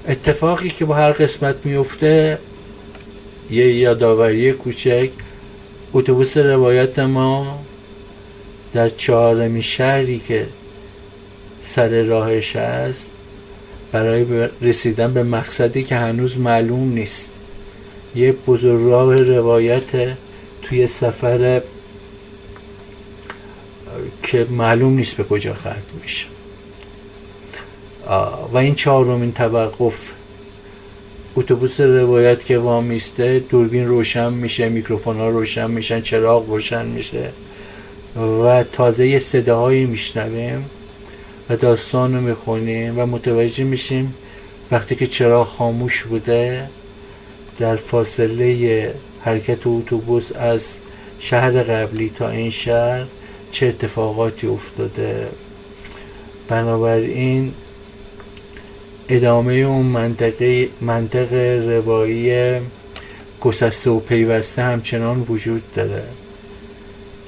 اتفاقی که با هر قسمت میفته، یه یادآوری کوچک، اتوبوس روایت ما در 4مین شهری که سر راهش هست برای رسیدن به مقصدی که هنوز معلوم نیست، یه بزرگراه روایت توی سفر که معلوم نیست به کجا ختم میشه. و این 4مین توقف اتوبوس روایت که وامیسته، دوربین روشن میشه، میکروفون ها روشن میشن، چراغ روشن میشه و تازه یه صداهایی میشنویم و داستان رو میخونیم و متوجه میشیم وقتی که چراغ خاموش بوده در فاصله حرکت اتوبوس از شهر قبلی تا این شهر چه اتفاقاتی افتاده. بنابراین ادامه اون منطق روایی گسسته و پیوسته همچنان وجود داره.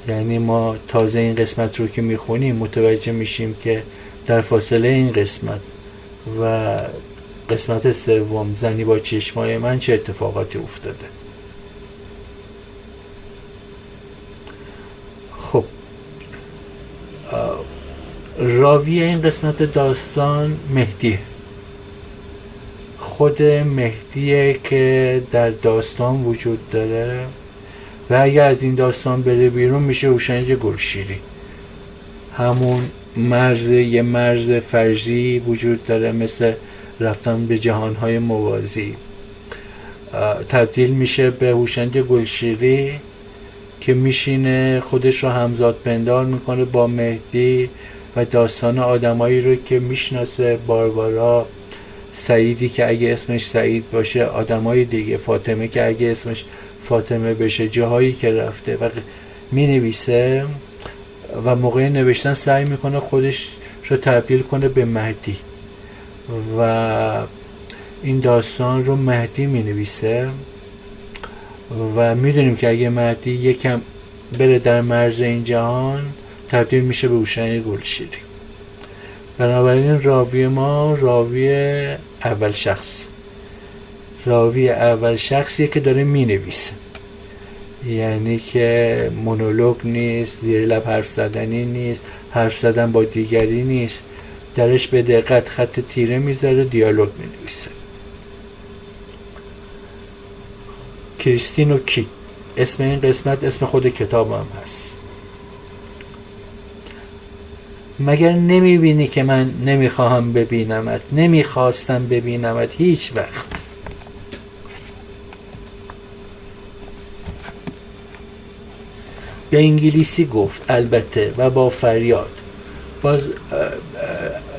یعنی ما تازه این قسمت رو که میخونیم متوجه میشیم که در فاصله این قسمت و قسمت سوم، زنی با چشمای من، چه اتفاقاتی افتاده. خب راوی این قسمت داستان مهدیه، خود مهدیه که در داستان وجود داره و اگر از این داستان بره بیرون میشه هوشنگ گلشیری. همون یه مرز فرضی وجود داره، مثل رفتن به جهانهای موازی. تبدیل میشه به هوشنگ گلشیری که میشینه خودش رو همزاد پندار میکنه با مهدی و داستان آدمایی رو که میشناسه، باربارا، سعیدی که اگه اسمش سعید باشه، آدمای دیگه، فاطمه که اگه اسمش فاطمه بشه، جاهایی که رفته و مینویسه و موقع نوشتن سعی میکنه خودش رو تبدیل کنه به مهدی و این داستان رو مهدی مینویسه و میدونیم که اگه مهدی یکم بره در مرز این جهان تبدیل میشه به هوشنگ گلشیری. بنابراین راوی ما راوی اول شخصیه که داره مینویسه، یعنی که مونولوگ نیست، زیر لب حرف زدنی نیست، حرف زدن با دیگری نیست، درش به دقت خط تیره میذاره، دیالوگ مینویسه. کریستین و کیت اسم این قسمت اسم خود کتاب هم هست. مگر نمیبینی که من نمیخواهم ببینمت، نمیخواستم ببینمت هیچ وقت. به انگلیسی گفت البته و با فریاد. باز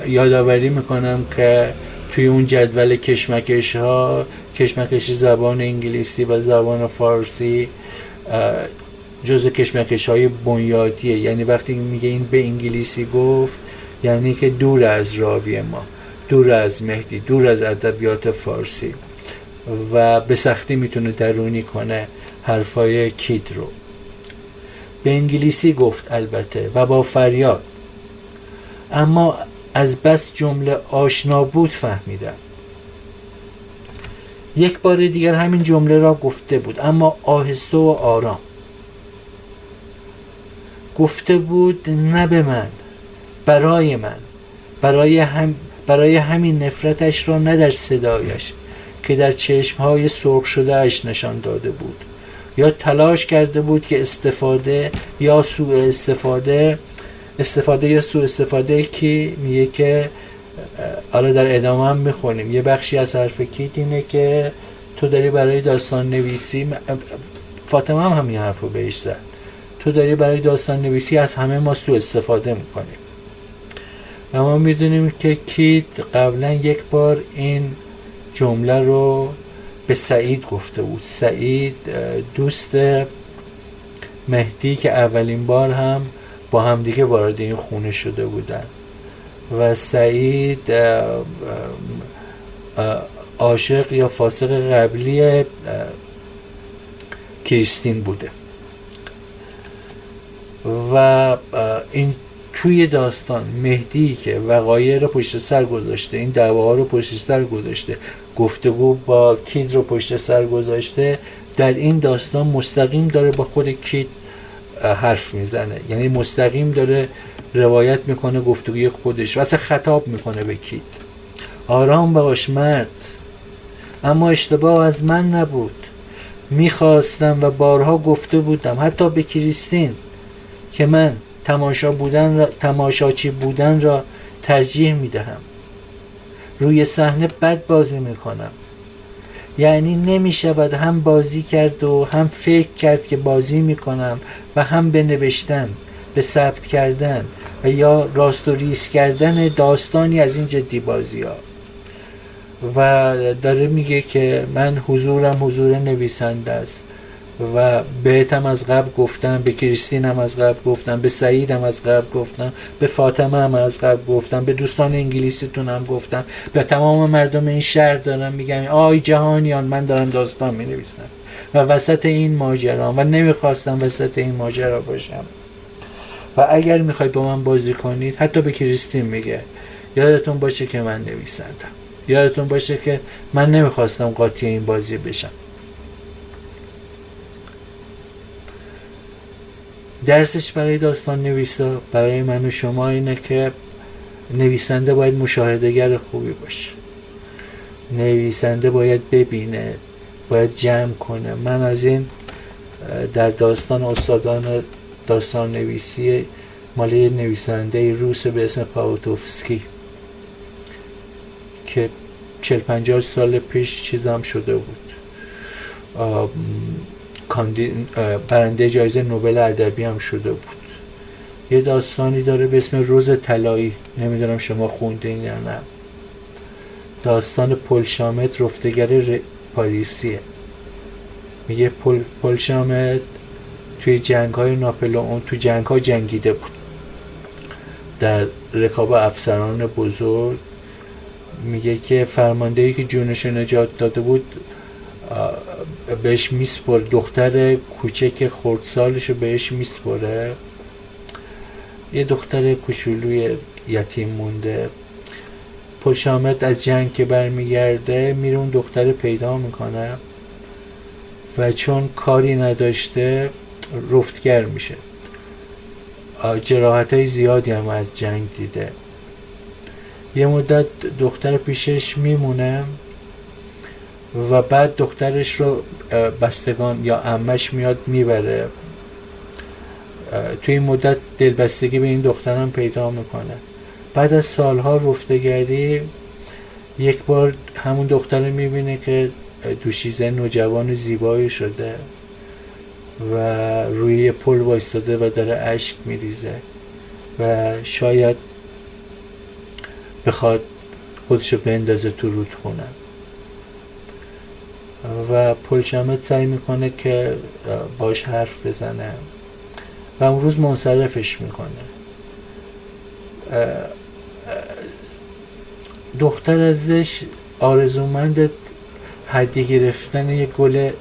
یادآوری میکنم که توی اون جدول کشمکش ها، کشمکش زبان انگلیسی و زبان فارسی جزء کشمکش های بنیادیه. یعنی وقتی میگه این به انگلیسی گفت، یعنی که دور از راوی ما، دور از مهدی، دور از ادبیات فارسی و به سختی میتونه درونی کنه حرفای کید رو. به انگلیسی گفت البته و با فریاد، اما از بس جمله آشنا بود فهمیدم. یک بار دیگر همین جمله را گفته بود، اما آهسته و آرام. گفته بود نه به من، برای من، برای همین نفرتش را نه در صدایش که در چشمهای سرخ شده اش نشان داده بود، یا تلاش کرده بود که استفاده یا سوء استفاده که میگه که حالا در ادامه هم میخونیم یه بخشی از حرف کیت اینه که تو داری برای داستان نویسی، فاطمه هم همین حرف رو بهش زد، تو داری برای داستان نویسی از همه ما سوء استفاده میکنیم. و ما میدونیم که کیت قبلا یک بار این جمله رو به سعید گفته بود. سعید دوست مهدی که اولین بار هم با هم دیگه وارد این خونه شده بودن و سعید عاشق یا فاسق قبلی کریستین بوده و این توی داستان مهدی که وقایع رو پشت سر گذاشته، این دعواها رو پشت سر گذاشته، گفتگو با کید رو پشت سر گذاشته، در این داستان مستقیم داره با خود کید حرف میزنه، یعنی مستقیم داره روایت میکنه گفتگوی خودش و اصلا خطاب میکنه به کید. آرام باش مرد، اما اشتباه از من نبود. میخواستم و بارها گفته بودم حتی به کریستین که من تماشاچی بودن را ترجیح میدهم. روی صحنه بد بازی میکنم، یعنی نمیشود هم بازی کرد و هم فکر کرد که بازی میکنم و هم به نوشتن، به ثبت کردن و یا راست و ریز کردن داستانی از این جدی بازی ها. و داره میگه که من حضورم حضور نویسنده است و بهتم از قبل گفتم، به کریستین هم از قبل گفتم، به سعید هم از قبل گفتم، به فاطمه هم از قبل گفتم، به دوستان انگلیسیتون هم گفتم، به تمام مردم این شهر دارم میگم آی جهانیان من دارم داستان مینویسم و وسط این ماجرا و نمیخواستم وسط این ماجرا باشم و اگر میخواید با من بازی کنید، حتی به کریستین میگه یادتون باشه که من نویسندم، یادتون باشه که من نمیخواستم قاطی این بازی بشم. درسش برای داستان نویسا، برای من و شما اینه که نویسنده باید مشاهده‌گر خوبی باشه، نویسنده باید ببینه، باید جمع کنه. من از این در داستان استادان داستان نویسی مال نویسنده روس به اسم پاوتوفسکی که 40-50 سال پیش چیزام شده بود، برنده جایزه نوبل ادبی هم شده بود. یه داستانی داره به اسم روز طلایی، نمیدونم شما خوندین یا نه. داستان پل شامت رفتگر پاریسیه. میگه پل شامت توی جنگ‌های ناپلئون، تو جنگ‌ها جنگیده بود، در رکاب افسران بزرگ. میگه که فرماندهی که جونش نجات داده بود بهش میسپره، دختر کوچک خردسالشو بهش میسپره، یه دختر کوچولوی یتیم مونده. پل شامت از جنگ که برمیگرده میره اون دختر پیدا میکنه و چون کاری نداشته رفتگر میشه. جراحت‌های زیادی هم از جنگ دیده. یه مدت دختر پیشش میمونه و بعد دخترش رو بستگان یا عمش میاد میبره. توی این مدت دلبستگی به این دخترم پیدا میکنه. بعد از سالها رفتگری یک بار همون دختر میبینه که دوشیزه نوجوان زیبایی شده و روی پل وایستاده و داره اشک میریزه و شاید بخواد خودشو بندازه تو رودخونه و پل شامت سعی میکنه که باش حرف بزنه و اون روز منصرفش میکنه. دختر ازش آرزومند هدیه گرفتن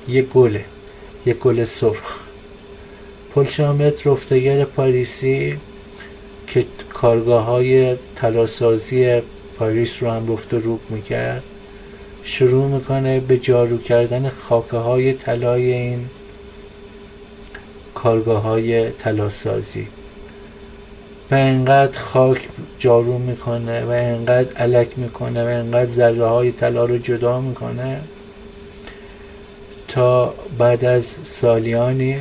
یک گل سرخ. پل شامت رفتگر پاریسی که کارگاه‌های طلاسازی پاریس رو هم رفت و روب میکرد، شروع میکنه به جارو کردن خاکه‌های طلای این کارگاه‌های طلاسازی و انقدر خاک جارو میکنه و انقدر الک میکنه و انقدر ذره‌های طلا رو جدا میکنه تا بعد از سالیانی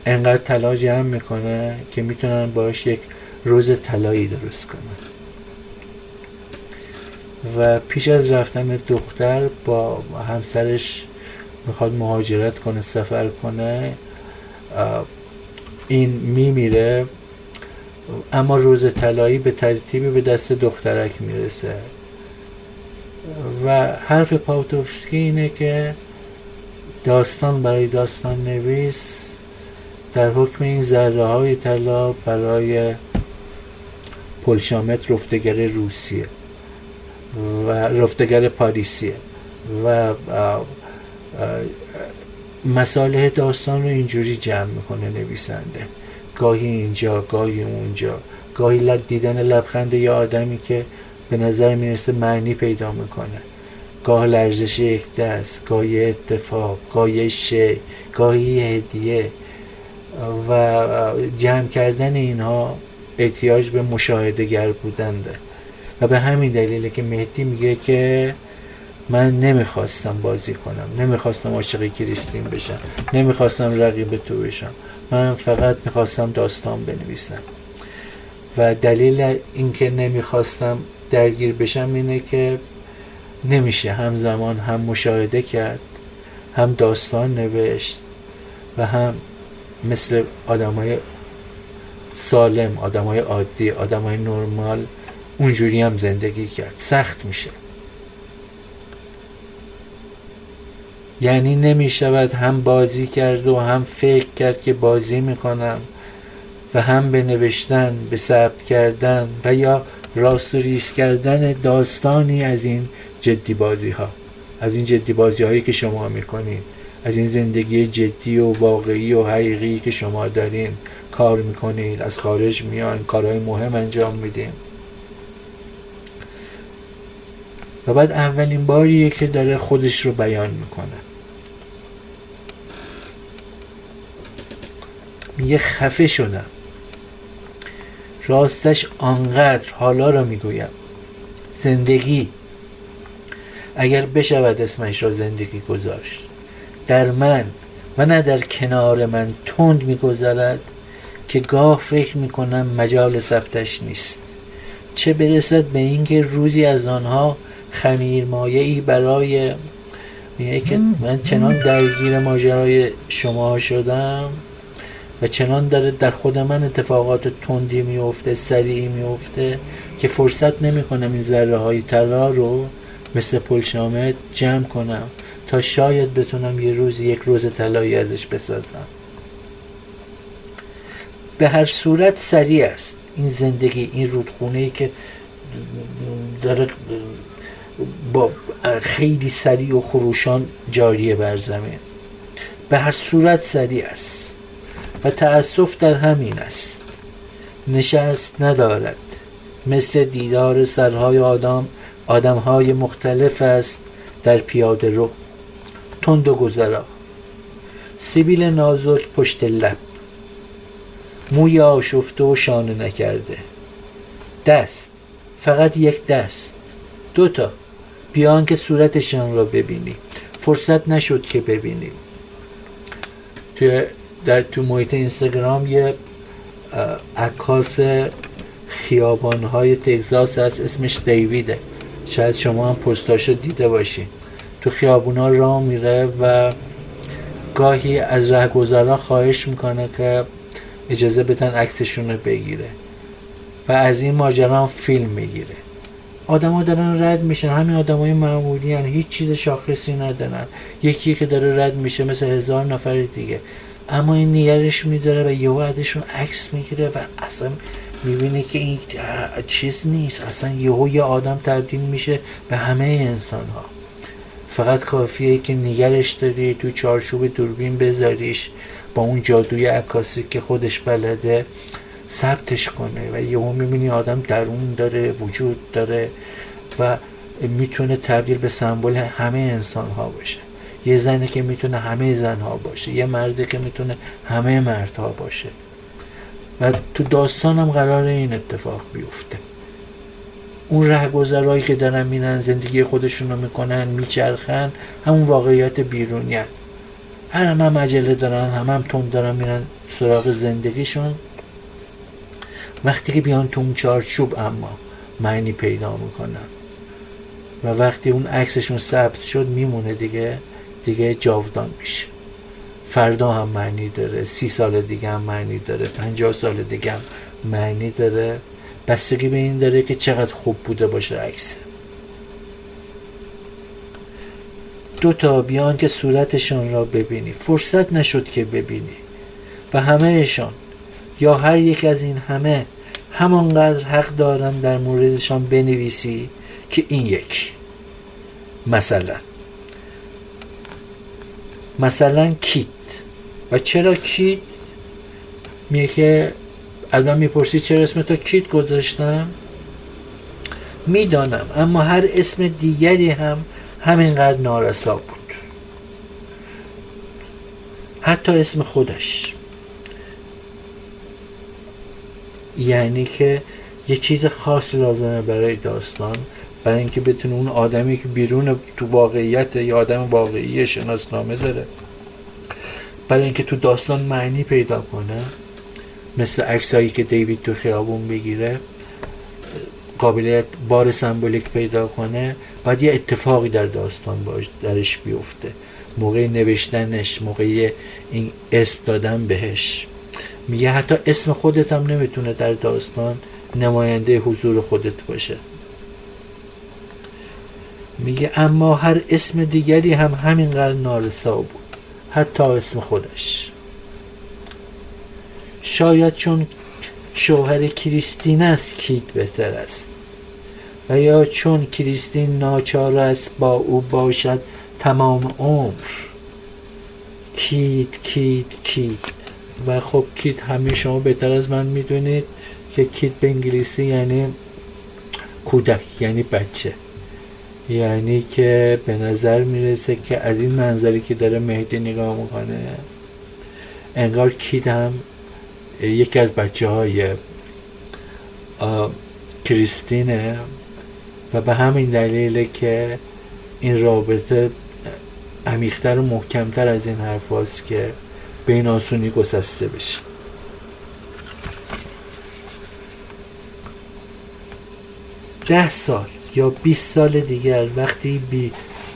انقدر طلا جمع میکنه که میتونن باش یک روز طلایی درست کنن. و پیش از رفتن دختر با همسرش میخواد مهاجرت کنه، سفر کنه، این میمیره، اما روز طلایی به ترتیبی به دست دخترک میرسه. و حرف پاوتوفسکی اینه که داستان برای داستان نویس در حکم این ذره های طلا برای پل شامت رفتگر روسیه و رفتگر پاریسیه و مصالح داستان رو اینجوری جمع میکنه نویسنده. گاهی اینجا، گاهی اونجا، گاهی دیدن لبخند یه آدمی که به نظر میرسه معنی پیدا میکنه، گاه لرزش یک دست، گاهی اتفاق، گاهی شی، گاهی هدیه، و جمع کردن اینها احتیاج به مشاهده گر بودن داره. و به همین دلیله که مهدی میگه که من نمیخواستم بازی کنم، نمیخواستم عاشق کریستین بشم، نمیخواستم رقیب تو بشم، من فقط میخواستم داستان بنویسم. و دلیل اینکه نمیخواستم درگیر بشم اینه که نمیشه همزمان هم مشاهده کرد، هم داستان نوشت، و هم مثل آدمای سالم، آدمای عادی، آدمای نرمال اونجوری هم زندگی کرد. سخت میشه. یعنی نمیشود هم بازی کرد و هم فکر کرد که بازی میکنم و هم به نوشتن، به ثبت کردن و یا راست و ریز کردن داستانی از این جدی بازی ها، از این جدی بازی هایی که شما میکنین، از این زندگی جدی و واقعی و حقیقی که شما دارین کار میکنین، از خارج میان کارهای مهم انجام میدین. و بعد اولین باریه که داره خودش رو بیان میکنه. میگه خفه شدم، راستش آنقدر حالا را میگویم. زندگی، اگر بشود اسمش را زندگی گذاشت، در من و نه در کنار من تند میگذرد که گاه فکر میکنم مجال ثبتش نیست، چه برسد به اینکه روزی از آنها خمیرمایه‌ای برای میگه که من چنان درگیر ماجرای شما شدم و چنان داره در خود من اتفاقات تندی میفته، سریعی میفته که فرصت نمی کنم این ذره های طلا رو مثل پل شامت جمع کنم تا شاید بتونم یک روز طلایی ازش بسازم. به هر صورت سریع است این زندگی، این رودخونه‌ای که داره با خیلی سریع و خروشان جاریه بر زمین. به هر صورت سریع است و تأسف در همین است. نشست ندارد، مثل دیدار سرهای آدمهای مختلف است در پیاده رو، تند و گذرا، سبیل نازک پشت لب، موی آشفته و شانه نکرده، دست، فقط یک دست، دوتا، بیان که صورتشان را ببینی. فرصت نشد که ببینیم. تو محیط اینستاگرام یه عکاس خیابان‌های تگزاس هست، اسمش دیویده، شاید شما هم پستاشو دیده باشین. تو خیابونا راه میره و گاهی از رهگذرا خواهش میکنه که اجازه بدن عکسشون رو بگیره و از این ماجرا هم فیلم میگیره. آدما دارن رد میشن، همین آدمای معمولی هن، هیچ چیز شاخصی ندارن، یکی که داره رد میشه مثل 1000 نفر دیگه، اما این نگرش میداره و یهو ازشون عکس میگیره و اصلا میبینه که این چیز نیست، اصلا یهو یه آدم تبدیل میشه به همه انسان ها. فقط کافیه که نگرش داری، تو چارچوب دوربین بذاریش، با اون جادوی عکاسی که خودش بلده ثبتش کنه و یهو میبینی آدم درون داره، وجود داره و میتونه تبدیل به سمبل همه انسان ها باشه. یه زنی که میتونه همه زن ها باشه، یه مردی که میتونه همه مردها باشه. و تو داستان هم قراره این اتفاق بیفته. اون رهگذرایی که دارن میرن زندگی خودشون رو میکنن، میچرخن، همون واقعیت بیرونی هن. هم عجله دارن، هم تند دارن میرن سراغ زندگیشون. وقتی که بیان تو اون چارچوب اما معنی پیدا میکنن و وقتی اون عکسشون ثبت شد میمونه دیگه جاودان میشه. فردا هم معنی داره، 30 سال دیگه هم معنی داره، 50 سال دیگه هم معنی داره. بستگی به این داره که چقدر خوب بوده باشه عکس. دوتا بیان که صورتشان را ببینی، فرصت نشد که ببینی و همهشان یا هر یک از این همه همانقدر حق دارن در موردشان بنویسی که این یک. مثلا کیت. و چرا کیت؟ میگه که الان میپرسی چرا اسم تو کیت گذاشتم؟ میدانم، اما هر اسم دیگری هم همینقدر نارسا بود، حتی اسم خودش. یعنی که یه چیز خاص لازمه برای داستان، برای اینکه بتونه اون آدمی که بیرون تو واقعیت یا آدم واقعی شناسنامه داره، برای اینکه تو داستان معنی پیدا کنه، مثل عکسایی که دیوید تو خیابون بگیره، قابلیت بار سمبولیک پیدا کنه، باید یه اتفاقی در داستان درش بیفته، موقع نوشتنش، موقع این اسم دادن بهش. میگه حتی اسم خودت هم نمیتونه در داستان نماینده حضور خودت باشه. میگه اما هر اسم دیگری هم همینقدر نارسا بود، حتی اسم خودش. شاید چون شوهر کریستین است کیت بهتر است، و یا چون کریستین ناچار است با او باشد تمام عمر. کیت کیت کیت. و خب کیت همه شما بهتر از من میدونید که کیت به انگلیسی یعنی کودک، یعنی بچه. یعنی که به نظر میرسه که از این منظری که داره مهدی نگاه میکنه، انگار کیت هم یکی از بچه های کریستینه و به همین دلیله که این رابطه عمیق‌تر و محکمتر از این حرف هاست که به این آسونی گسسته بشه. 10 سال یا 20 سال دیگر وقتی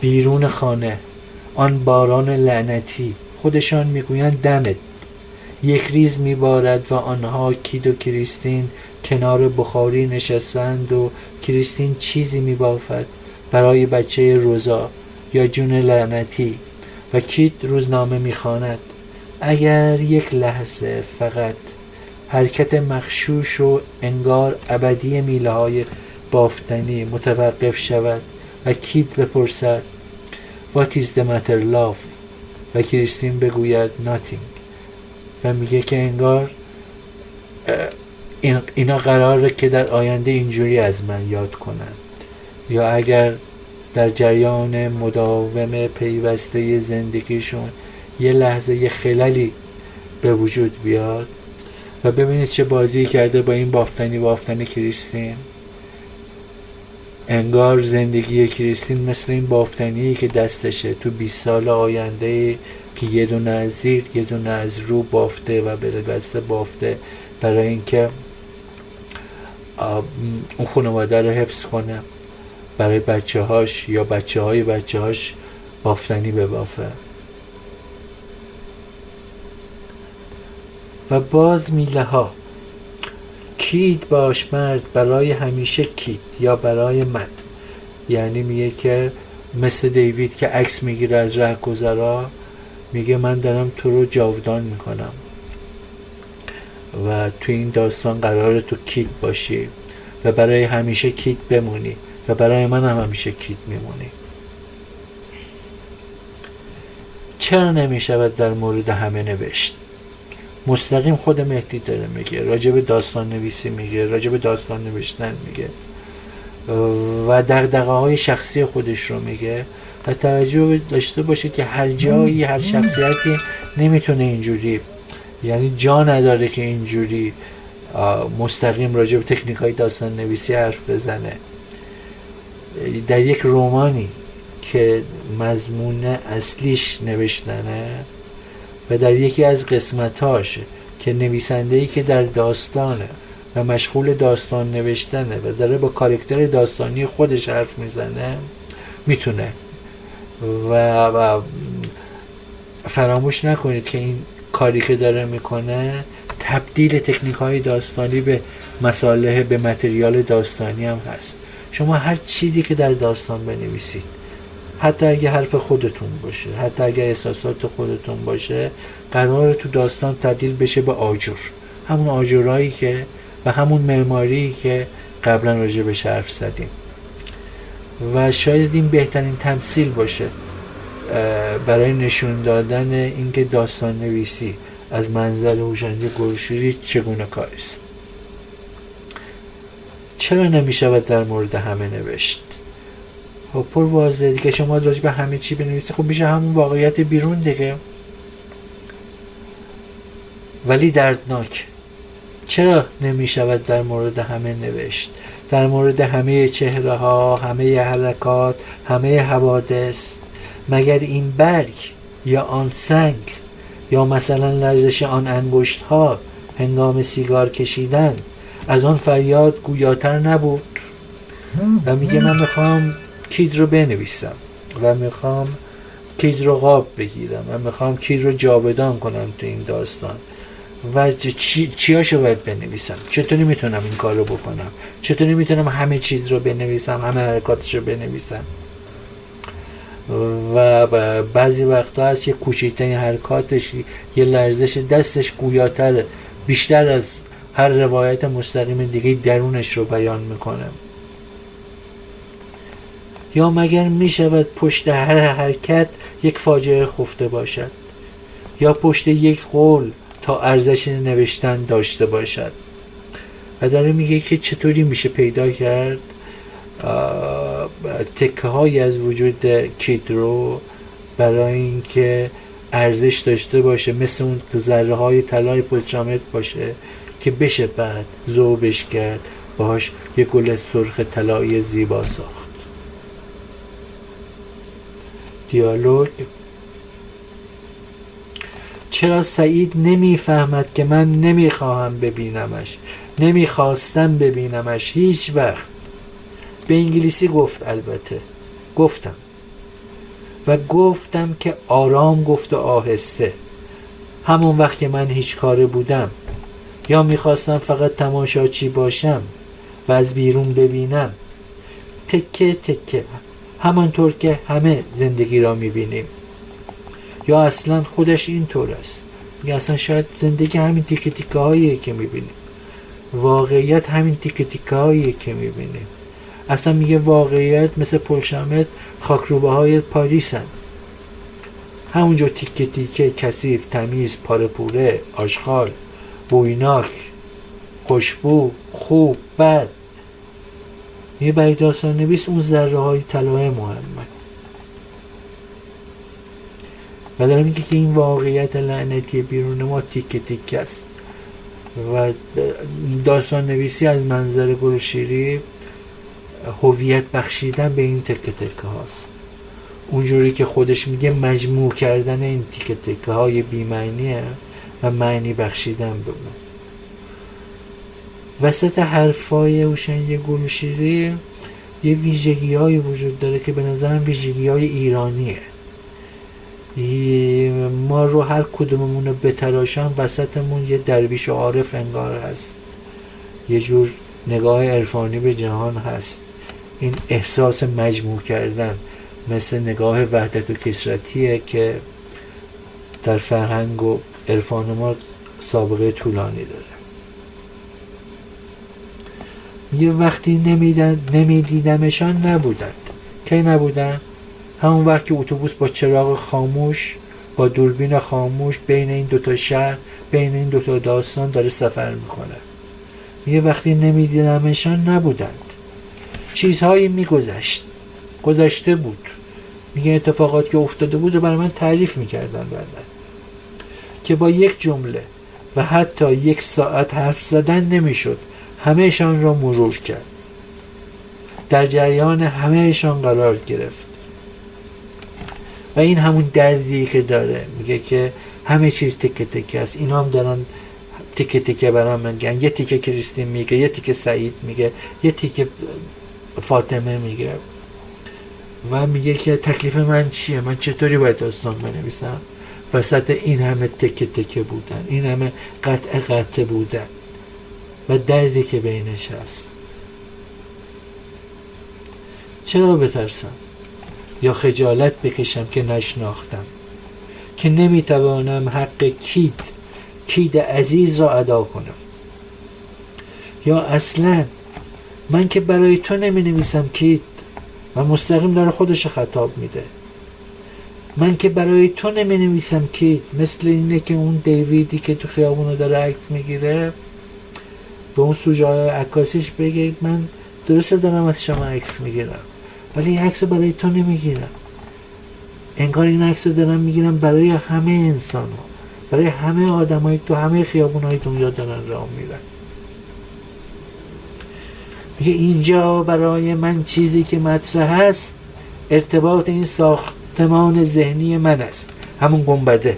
بیرون خانه آن باران لعنتی، خودشان میگویند دمت، یک ریز میبارد و آنها کیت و کریستین کنار بخاری نشستند و کریستین چیزی میبافد برای بچه روزا یا جون لعنتی و کیت روزنامه میخواند. اگر یک لحظه فقط حرکت مخشوش و انگار ابدی میله های بافتنی متوقف شود و کیت بپرسد What is the matter love و کریستین بگوید nothing و میگه که انگار اینا قراره که در آینده اینجوری از من یاد کنن، یا اگر در جریان مداوم پیوسته زندگیشون یه لحظه یه خللی به وجود بیاد. و ببینید چه بازی کرده با این بافتنی کریستین. انگار زندگی کریستین مثل این بافتنی که دستشه تو 20 سال آینده که یه دونه از زیر یه دونه از رو بافته و به دسته بافته برای اینکه اون خانواده رو حفظ کنه، برای بچه هاش یا بچه هاش بافتنی ببافه. و باز میله ها، کیت باش مرد، برای همیشه کیت یا برای من. یعنی میگه که مثل دیوید که عکس میگیره از رهگذرا، میگه من دارم تو رو جاودان میکنم و تو این داستان قراره تو کیت باشی و برای همیشه کیت بمونی و برای من هم همیشه کیت میمونی. چرا نمیشود در مورد همه نوشت؟ مستقیم خود مهدی داره میگه، راجع به داستان نویسی میگه، راجع به داستان نوشتن میگه و دغدغه‌های شخصی خودش رو میگه. و توجه داشته باشید که هر جایی هر شخصیتی نمیتونه اینجوری، یعنی جا نداره که اینجوری مستقیم راجع به تکنیک‌های داستان نویسی حرف بزنه. در یک رمانی که مضمون اصلیش نوشتنه و در یکی از قسمتاش که نویسنده‌ای که در داستانه و مشغول داستان نوشتنه و داره با کاراکتر داستانی خودش حرف میزنه، میتونه. و فراموش نکنید که این کاری که داره میکنه تبدیل تکنیک‌های داستانی به مصالح، به متریال داستانی هم هست. شما هر چیزی که در داستان بنویسید، حتی اگه حرف خودتون باشه، حتی اگه احساسات خودتون باشه، قراره تو داستان تبدیل بشه به آجر، همون آجرهایی که و همون معماری که قبلا راجع بهش حرف زدیم. و شاید این بهترین تمثیل باشه برای نشون دادن اینکه داستان نویسی از منظر هوشنگ گلشیری چگونه کاری است؟ چرا نمی شود در مورد همه نوشت؟ خب پر واضحه دیگه، شما راجع به همه چی بنویسید خب میشه همون واقعیت بیرون دیگه. ولی دردناک. چرا نمی شود در مورد همه نوشت؟ در مورد همه چهره ها، همه حرکات، همه حوادث؟ مگر این برگ یا آن سنگ یا مثلا لرزش آن انگشت ها هنگام سیگار کشیدن از آن فریاد گویاتر نبود؟ و میگه من میخوام کید رو بنویسم و میخوام کید رو قاب بگیرم و میخوام کید رو جاودان کنم تو این داستان و چیاشو باید بنویسم، چطوری میتونم این کار رو بکنم، چطوری میتونم همه چیز رو بنویسم، همه حرکاتش رو بنویسم. و بعضی وقتا هست یه کوچکترین حرکاتش، یه لرزش دستش گویاتره، بیشتر از هر روایت مستقیم دیگه درونش رو بیان میکنه. یا مگر میشود پشت هر حرکت یک فاجعه خفته باشد، یا پشت یک قول تا ارزش نوشتن داشته باشد؟ و داره میگه که چطوری میشه پیدا کرد تکه های از وجود کید رو برای اینکه ارزش داشته باشه، مثل اون ذره های طلای پلچامت باشه که بشه بعد ذوبش کرد، باهاش یه گل سرخ طلایی زیبا ساخت. دیالوگ: چرا سعید نمیفهمد که من نمیخواهم ببینمش، نمیخواستم ببینمش هیچ وقت. به انگلیسی گفت، البته گفتم که آرام گفت و آهسته. همون وقت که من هیچ کاره بودم یا میخواستم فقط تماشاچی باشم و از بیرون ببینم، تکه تکه، همانطور که همه زندگی را میبینیم. یا اصلا خودش اینطور است، میگه اصلا شاید زندگی همین تیکه تیکه هاییه که میبینیم، واقعیت همین تیکه تیکه هاییه که میبینیم. اصلا میگه واقعیت مثل پلشمت خاکروبه های پاریس هن. همونجور تیکه تیکه، کثیف، تمیز، پاره‌پوره، آشغال، بویناک، خوشبو، خوب، بد. میگه برای داستان نویس اون ذره های طلای مهمه. و داره میگه که این واقعیت لعنتی بیرون ما تیکه تیکه است و داستان نویسی از منظر گلشیری هویت بخشیدن به این تکه تکه هاست. اونجوری که خودش میگه مجموع کردن این تکه تکه های بی‌معنیه و معنی بخشیدن به اون. وسط حرفای هوشنگ گلشیری یه ویژگی های وجود داره که به نظرم ویژگی های ایرانیه. ما رو هر کدوممون رو بتراشن وسطمون یه درویش عارف انگار هست، یه جور نگاه عرفانی به جهان هست. این احساس مجموع کردن مثل نگاه وحدت و کثرتیه که در فرهنگ و عرفان ما سابقه طولانی داره. یه وقتی نمیدیدمشان نبودند. کی نبودن؟ همون وقت که اتوبوس با چراغ خاموش، با دوربین خاموش بین این دوتا شهر، بین این دوتا داستان داره سفر میکنه. یه وقتی نمیدیدمشان نبودند. چیزهایی گذشته بود. میگه اتفاقات که افتاده بود رو برای من تعریف میکردن بعدن، که با یک جمله و حتی یک ساعت حرف زدن نمیشد همهشان را مرور کرد، در جریان همهشان قرار گرفت. و این همون دردی که داره، میگه که همه چیز تکه تکه است. اینا هم دارن تیکه تیکه برام میگن. یه تیکه کریستین میگه، یه تیکه سعید میگه، یه تیکه فاطمه میگه. و میگه که تکلیف من چیه؟ من چطوری باید داستان بنویسم وسط این همه تکه تکه بودن، این همه قطع بودن و دردی که بینش هست؟ چرا بترسم یا خجالت بکشم که نشناختم، که نمیتوانم حق کید عزیز را ادا کنم؟ یا اصلا من که برای تو نمی نویسم کید، و مستقیم داره خودش خطاب میده. من که برای تو نمی نویسم کیت. مثل اینه که اون دیویدی که تو خیابونو داره عکس میگیره به اون سوژه عکاسیش بگه من درسته دارم از شما عکس میگیرم ولی این عکس برای تو نمیگیرم، انگار این عکس دارم میگیرم برای همه انسان ها، برای همه آدمایی که تو همه خیابونهای دنیا دارن راه میرن. میگه اینجا برای من چیزی که مطرح است ارتباط این ساختمان ذهنی من است، همون گنبده.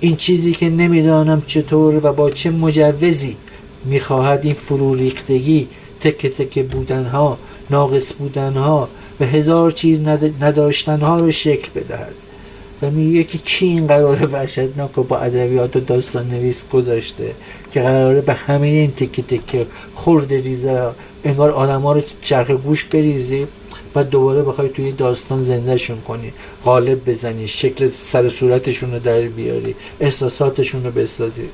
این چیزی که نمیدانم چطور و با چه مجوزی میخواهد این فرو ریختگی، تکه تکه بودنها، ناقص بودنها و هزار چیز نداشتنها رو شکل بدهد. و میگه که کی این قراره وحشتناک با ادبیات و داستان نویس گذاشته که قراره به همه این تکه تکه خورده ریزه انگار آدم ها رو چرخ گوش بریزی و دوباره بخوای توی داستان زندهشون کنی، غالب بزنی، شکل سر صورتشون رو در بیاری، احساساتشون رو بسازی.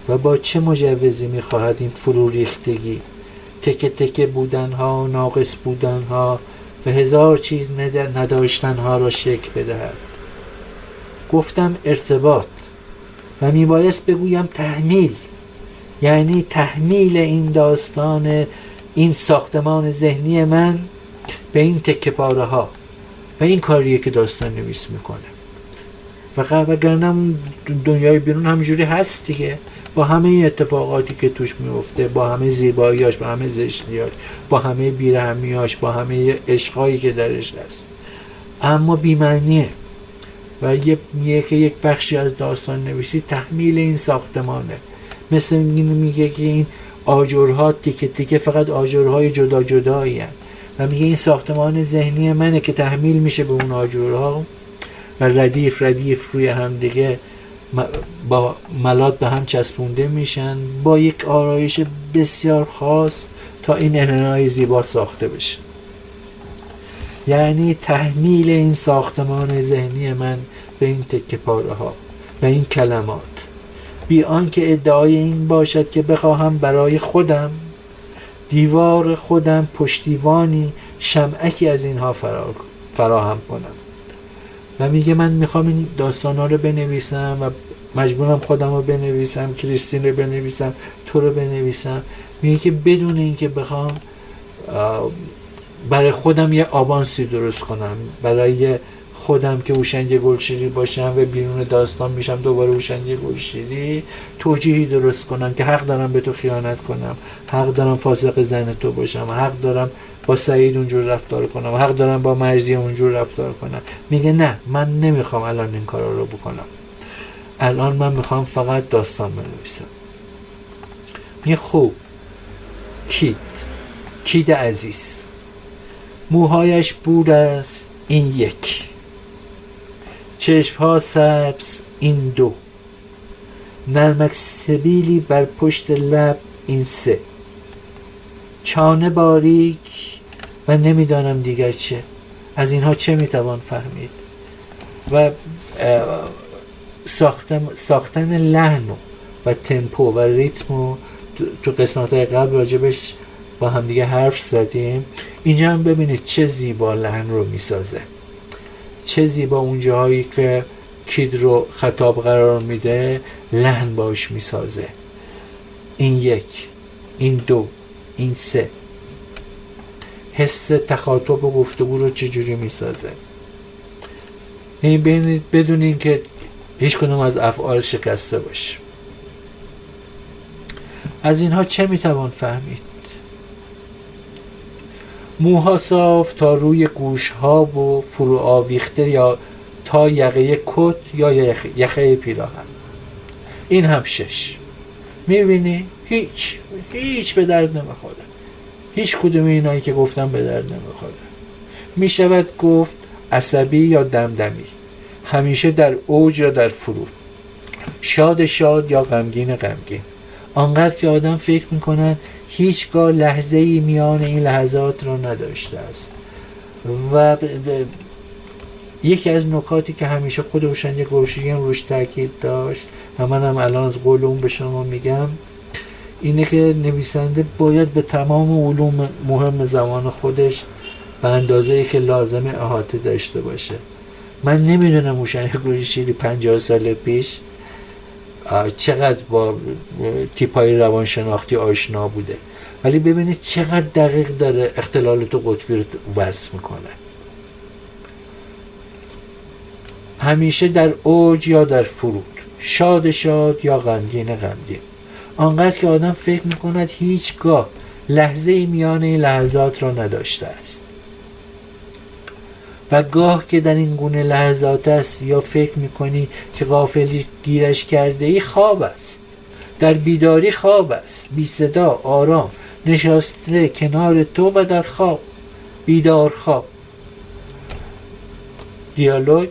و با چه مجوزی میخواهد این فرو ریختگی، تکه تکه بودنها، ناقص بودنها و هزار چیز نداشتنها را شکل بدهد. گفتم ارتباط و میبایست بگویم تحمیل، یعنی تحمیل این داستان، این ساختمان ذهنی من به این تکه پاره ها. و این کاریه که داستان نویس میکنه. وگرنه دنیای بیرون همینجوری هست دیگه، با همه این اتفاقاتی که توش میفته، با همه زیباییاش، با همه زشتیاش، با همه بیرحمیاش، با همه عشقایی که درش هست، اما بی‌معنیه. و یک بخشی از داستان نویسی تحمیل این ساختمانه. مثل میگه که این آجرها تیکه تیکه فقط آجرهای جدا جدایی هست و میگه این ساختمان ذهنی منه که تحمیل میشه به اون آجرها و ردیف روی هم دیگه با ملات به هم چسبونده میشن با یک آرایش بسیار خاص تا این انحنای زیبا ساخته بشه. یعنی تحمیل این ساختمان ذهنی من به این تکه پاره ها و این کلمات، بی آنکه ادعای این باشد که بخواهم برای خودم، دیوار خودم، پشتیبانی، شمعکی از اینها فراهم کنم. و میگه من میخوام این داستانا رو بنویسم و مجبورم خودم رو بنویسم، کریستین رو بنویسم، تو رو بنویسم. میگه که بدون اینکه بخوام برای خودم یه آبانسی درست کنم، برای خودم که هوشنگ گلشیری باشم و بیرون داستان میشم دوباره هوشنگ گلشیری، توجیهی درست کنم که حق دارم به تو خیانت کنم، حق دارم فاسق زن تو باشم، حق دارم با سعید اونجور رفتار کنم، حق دارم با مرزی اونجور رفتار کنم. میگه نه، من نمیخوام الان این کارا رو بکنم، الان من میخوام فقط داستان بنویسم. میگه خوب، کید عزیز، موهایش بور است این یک، چشمها سبز این دو، نرمک سبیلی بر پشت لب این سه، چانه باریک و نمیدانم دیگر چه. از اینها چه میتوان فهمید؟ و ساختن لحن و تمپو و ریتم تو قسمت‌های قبل راجبش با هم دیگه حرف زدیم. اینجا هم ببینید چه زیبا لحن رو میسازه، چه زیبا اون جاهایی که کید رو خطاب قرار میده لحن باش میسازه. این یک، این دو، این سه، حس تخاطب و گفتگو رو چجوری میسازه. این ببینید بدون این که هیچ کدوم از افعال شکسته باشه. از اینها چه میتوان فهمید؟ موها صاف تا روی گوشها و فرو آویخته یا تا یقه کت یا یقه پیراهن. این هم 6. میبینی؟ هیچ به درد نمیخوره. هیچ کدوم اینایی که گفتم به درد نمیخوره. میشود گفت عصبی یا دمدمی، همیشه در اوج یا در فرود، شاد یا غمگین. آنقدر که آدم فکر میکنن هیچگاه لحظه‌ای میان این لحظات رو نداشته است. و یکی از نکاتی که همیشه خود هوشنگ گلشیری هم روش تاکید داشت و منم الان از قول اون به شما میگم، اینه که نویسنده باید به تمام علوم مهم زمان خودش به اندازه‌ای که لازمه احاطه داشته باشه. من نمیدونم هوشنگ گورشیری 50 سال پیش چقدر با تیپای روانشناختی آشنا بوده، ولی ببینید چقدر دقیق داره اختلالات قطبی رو وصف میکنه. همیشه در اوج یا در فرود، شاد شاد یا غمگین غمگین، آنقدر که آدم فکر میکند هیچگاه لحظه ای میان این لحظات را نداشته است و گاه که در این گونه لحظات است یا فکر میکنی که غافلی گیرش کرده ای، خواب است، در بیداری خواب است، بی صدا آرام نشسته کنار تو و در خواب، بیدار خواب. دیالوگ: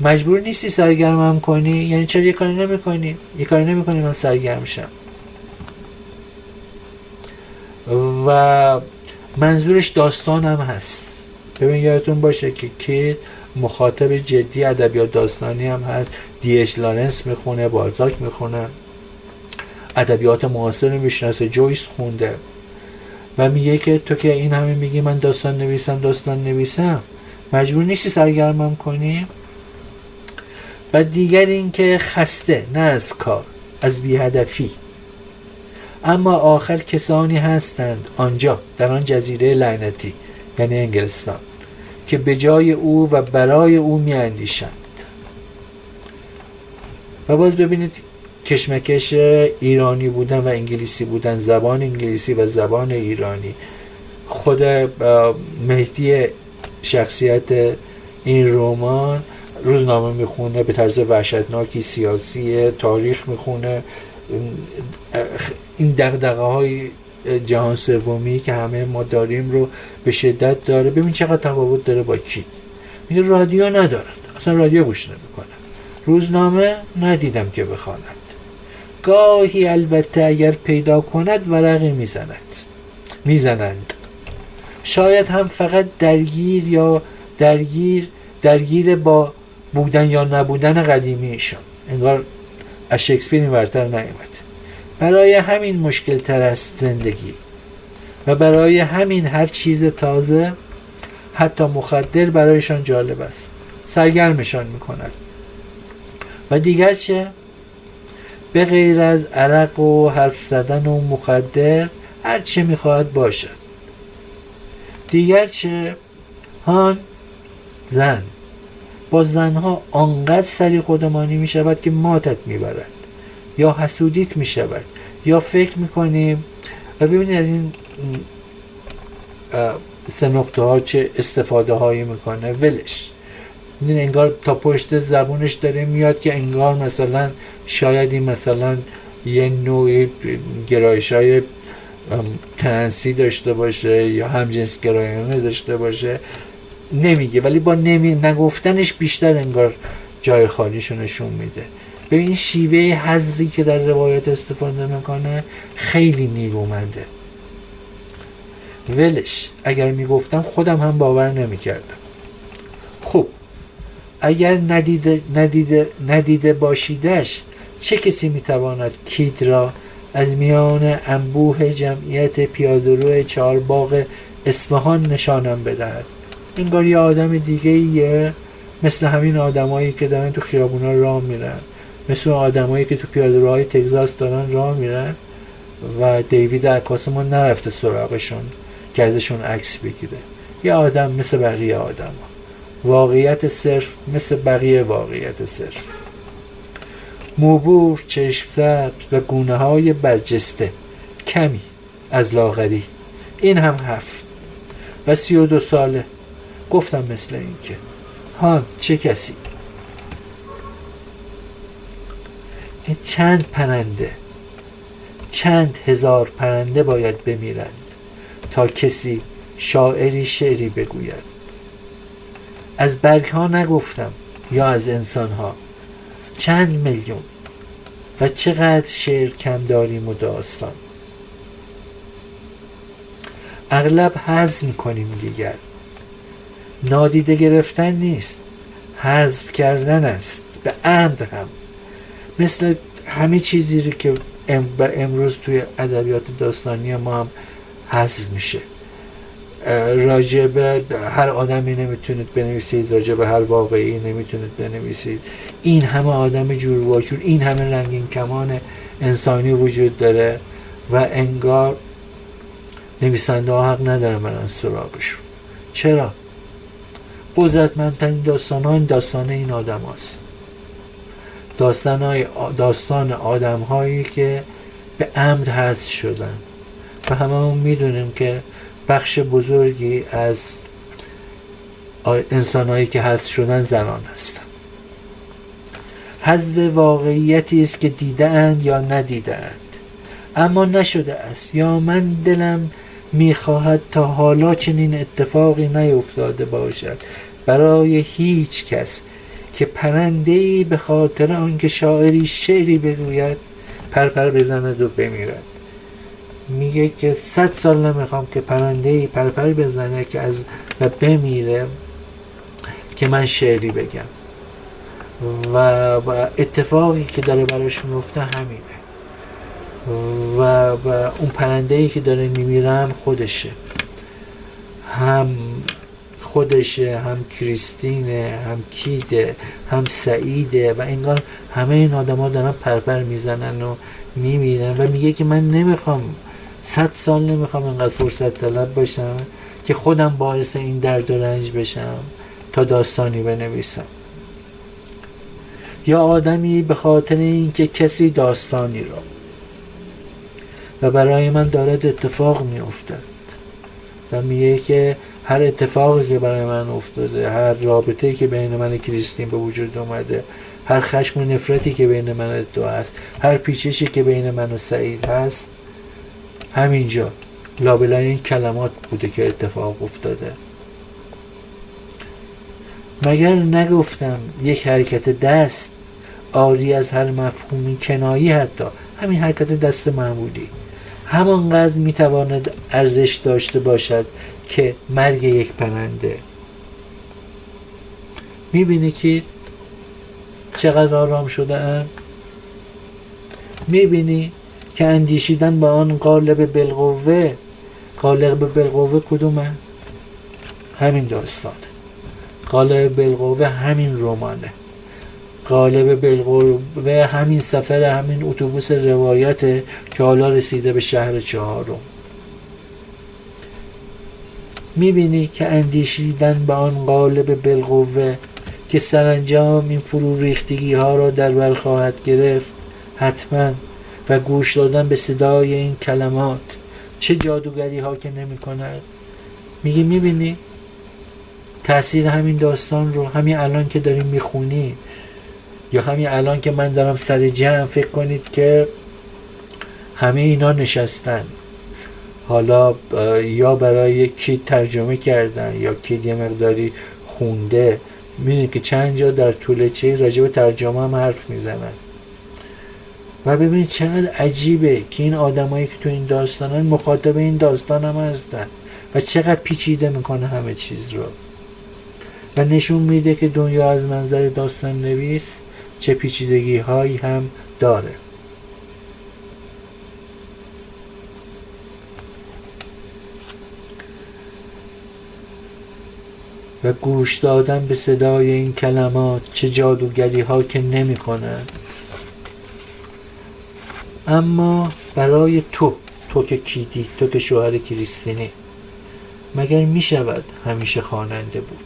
مجبور نیستی سرگرمم کنی؟ یعنی چرا یه کاری نمی کنی من سرگرم شم؟ و منظورش داستان هم هست. ببین یادتون باشه که کیت مخاطب جدی ادبیات داستانی هم هست، دیش لارنس میخونه، بالزاک میخونه، ادبیات معاصر میشناسه، جویس خونده و میگه که تو که این همه میگی من داستان نویسم، مجبور نیستی سرگرمم کنی؟ و دیگر این که خسته نه از کار، از بی هدفی، اما آخر کسانی هستند آنجا در آن جزیره لعنتی یعنی انگلستان که به جای او و برای او می اندیشند. و باز ببینید کشمکش ایرانی بودن و انگلیسی بودن، زبان انگلیسی و زبان ایرانی. خود مهدی شخصیت این رمان روزنامه میخونه، به طرز وحشتناکی سیاسی، تاریخ میخونه، این دغدغه های جهان سومی که همه ما داریم رو به شدت داره. ببین چقدر تفاوت داره با کی. میگه رادیو ندارد، اصلا رادیو گوش نمیکنه، روزنامه ندیدم که بخواند، گاهی البته اگر پیدا کند ورقی میزنند، شاید هم فقط درگیر با بودن یا نبودن قدیمیشون، انگار از شکسپیر این ورتر نیامد. برای همین مشکل تر است زندگی و برای همین هر چیز تازه حتی مخدر برایشان جالب است، سرگرمشان میکند. و دیگر چه؟ به غیر از عرق و حرف زدن و مخدر هر چه میخواهد باشد. دیگر چه؟ هان زن با زنها آنقدر سری خودمانی می شود که ماتت می برد، یا حسودیت می شود، یا فکر می کنیم. و ببینید از این سه نقطه ها چه استفاده هایی میکنه. ولش، میدونی انگار تا پشت زبونش داره میاد که انگار مثلا شاید این مثلا یه نوعی گرایش های ترنسی داشته باشه یا همجنس گرایانه داشته باشه، نمیگه، ولی با نگفتنش بیشتر انگار جای خالیشو نشون میده. به این شیوه حذفی که در روایت استفاده میکنه خیلی نیرومنده. ولش، اگر میگفتم خودم هم باور نمیکردم. خب اگر ندیده باشیدش، چه کسی میتواند کیت را از میان انبوه جمعیت پیاده‌رو چهارباغ اصفهان نشانم بدهد؟ انگار یه آدم دیگه ایه، مثل همین آدمایی که دارن تو خیابونا راه میرن، مثل آدمایی که تو پیاده‌روهای تگزاس دارن راه میرن و دیوید عکاس ما نرفته سراغشون که ازشون عکس بگیره. یه آدم مثل بقیه آدم ها. واقعیت صرف مثل بقیه واقعیت صرف. موبور، چشم سبز و گونه های برجسته، کمی از لاغری. این هم 7 و 32 ساله. گفتم مثل این که هان چه کسی؟ چند هزار پرنده باید بمیرند تا کسی شاعری شعری بگوید. از برگ ها نگفتم یا از انسان ها، چند میلیون و چقدر شعر کم داریم و داستان. اغلب حذف میکنیم دیگر. نادیده گرفتن نیست، حذف کردن است، به عمد هم. مثل همه چیزی رو که امروز توی ادبیات داستانی ما هم حذف میشه. راجع به هر آدمی نمیتونید بنویسید، راجع به هر واقعی نمیتونید بنویسید. این همه آدم جور و جور، این همه رنگین کمان انسانی وجود داره و انگار نویسنده ها حق ندارن برن سراغشون. چرا؟ قدرتمندترین داستان ها این داستان این آدم هاست. داستان آدم هایی که به عمد حذف شدن و هممون میدونیم که بخش بزرگی از انسان هایی که حذف شدن زنان هستن. حذف واقعیتی است که دیده اند یا ندیده اند اما نشده است، یا من دلم میخواهد تا حالا چنین اتفاقی نیفتاده باشد برای هیچ کس که پرنده‌ای به خاطر آنکه شاعری شعری بگوید پرپر بزند و بمیرد. میگه که 100 سال نمیخوام که پرنده‌ای پرپر بزنه که از و بمیره که من شعری بگم. و اتفاقی که داره براش میفته همینه و اون پرنده‌ای که داره میمیره هم خودشه، هم خودشه، هم کریستینه، هم کیده، هم سعیده و انگار همه این آدم ها دارن پرپر میزنن و میمیرن و میگه که من نمیخوام 100 سال نمیخوام اینقدر فرصت طلب باشم که خودم باعث این درد و رنج بشم تا داستانی بنویسم. یا آدمی به خاطر اینکه کسی داستانی رو و برای من دارد اتفاق میافتد و میگه که هر اتفاقی که برای من افتاده، هر رابطه‌ای که بین من و کریستین به وجود اومده، هر خشم و نفرتی که بین من و تو هست، هر پیچشی که بین من و سعید هست، همینجا لابلای این کلمات بوده که اتفاق افتاده. مگر نگفتم یک حرکت دست عاری از هر مفهومی کنایی، حتی همین حرکت دست معمولی همانقدر میتواند ارزش داشته باشد که مرگ یک پرنده. میبینی که چقدر آرام شده ام؟ میبینی که اندیشیدن با آن قالب بالقوه، قالب بالقوه کدومه؟ همین داستانه. قالب بالقوه همین رمانه. قالب بالقوه همین سفر، همین اتوبوس روایته که حالا رسیده به شهر 4. میبینی که اندیشیدن به آن قالب بالقوه که سرانجام این فرو ریختگی ها را در بر خواهد گرفت حتما، و گوش دادن به صدای این کلمات چه جادوگری ها که نمی کند. میبینی تأثیر همین داستان رو همین الان که داریم میخونی یا همین الان که من دارم سر جمع، فکر کنید که همه اینا نشستن، حالا یا برای کید ترجمه کردن یا کید یه مقداری خونده. میدونید که چند جا در طول راجع به ترجمه هم حرف میزنن و ببینید چقدر عجیبه که این آدمایی که تو این داستانن مخاطب این داستان هم هستن و چقدر پیچیده میکنه همه چیز رو و نشون میده که دنیا از منظر داستان نویس چه پیچیدگی هایی هم داره. و گوش دادن به صدای این کلمات چه جادوگری ها که نمی کنن. اما برای تو که کیدی، تو که شوهر کریستینی، مگر می شود همیشه خواننده بود؟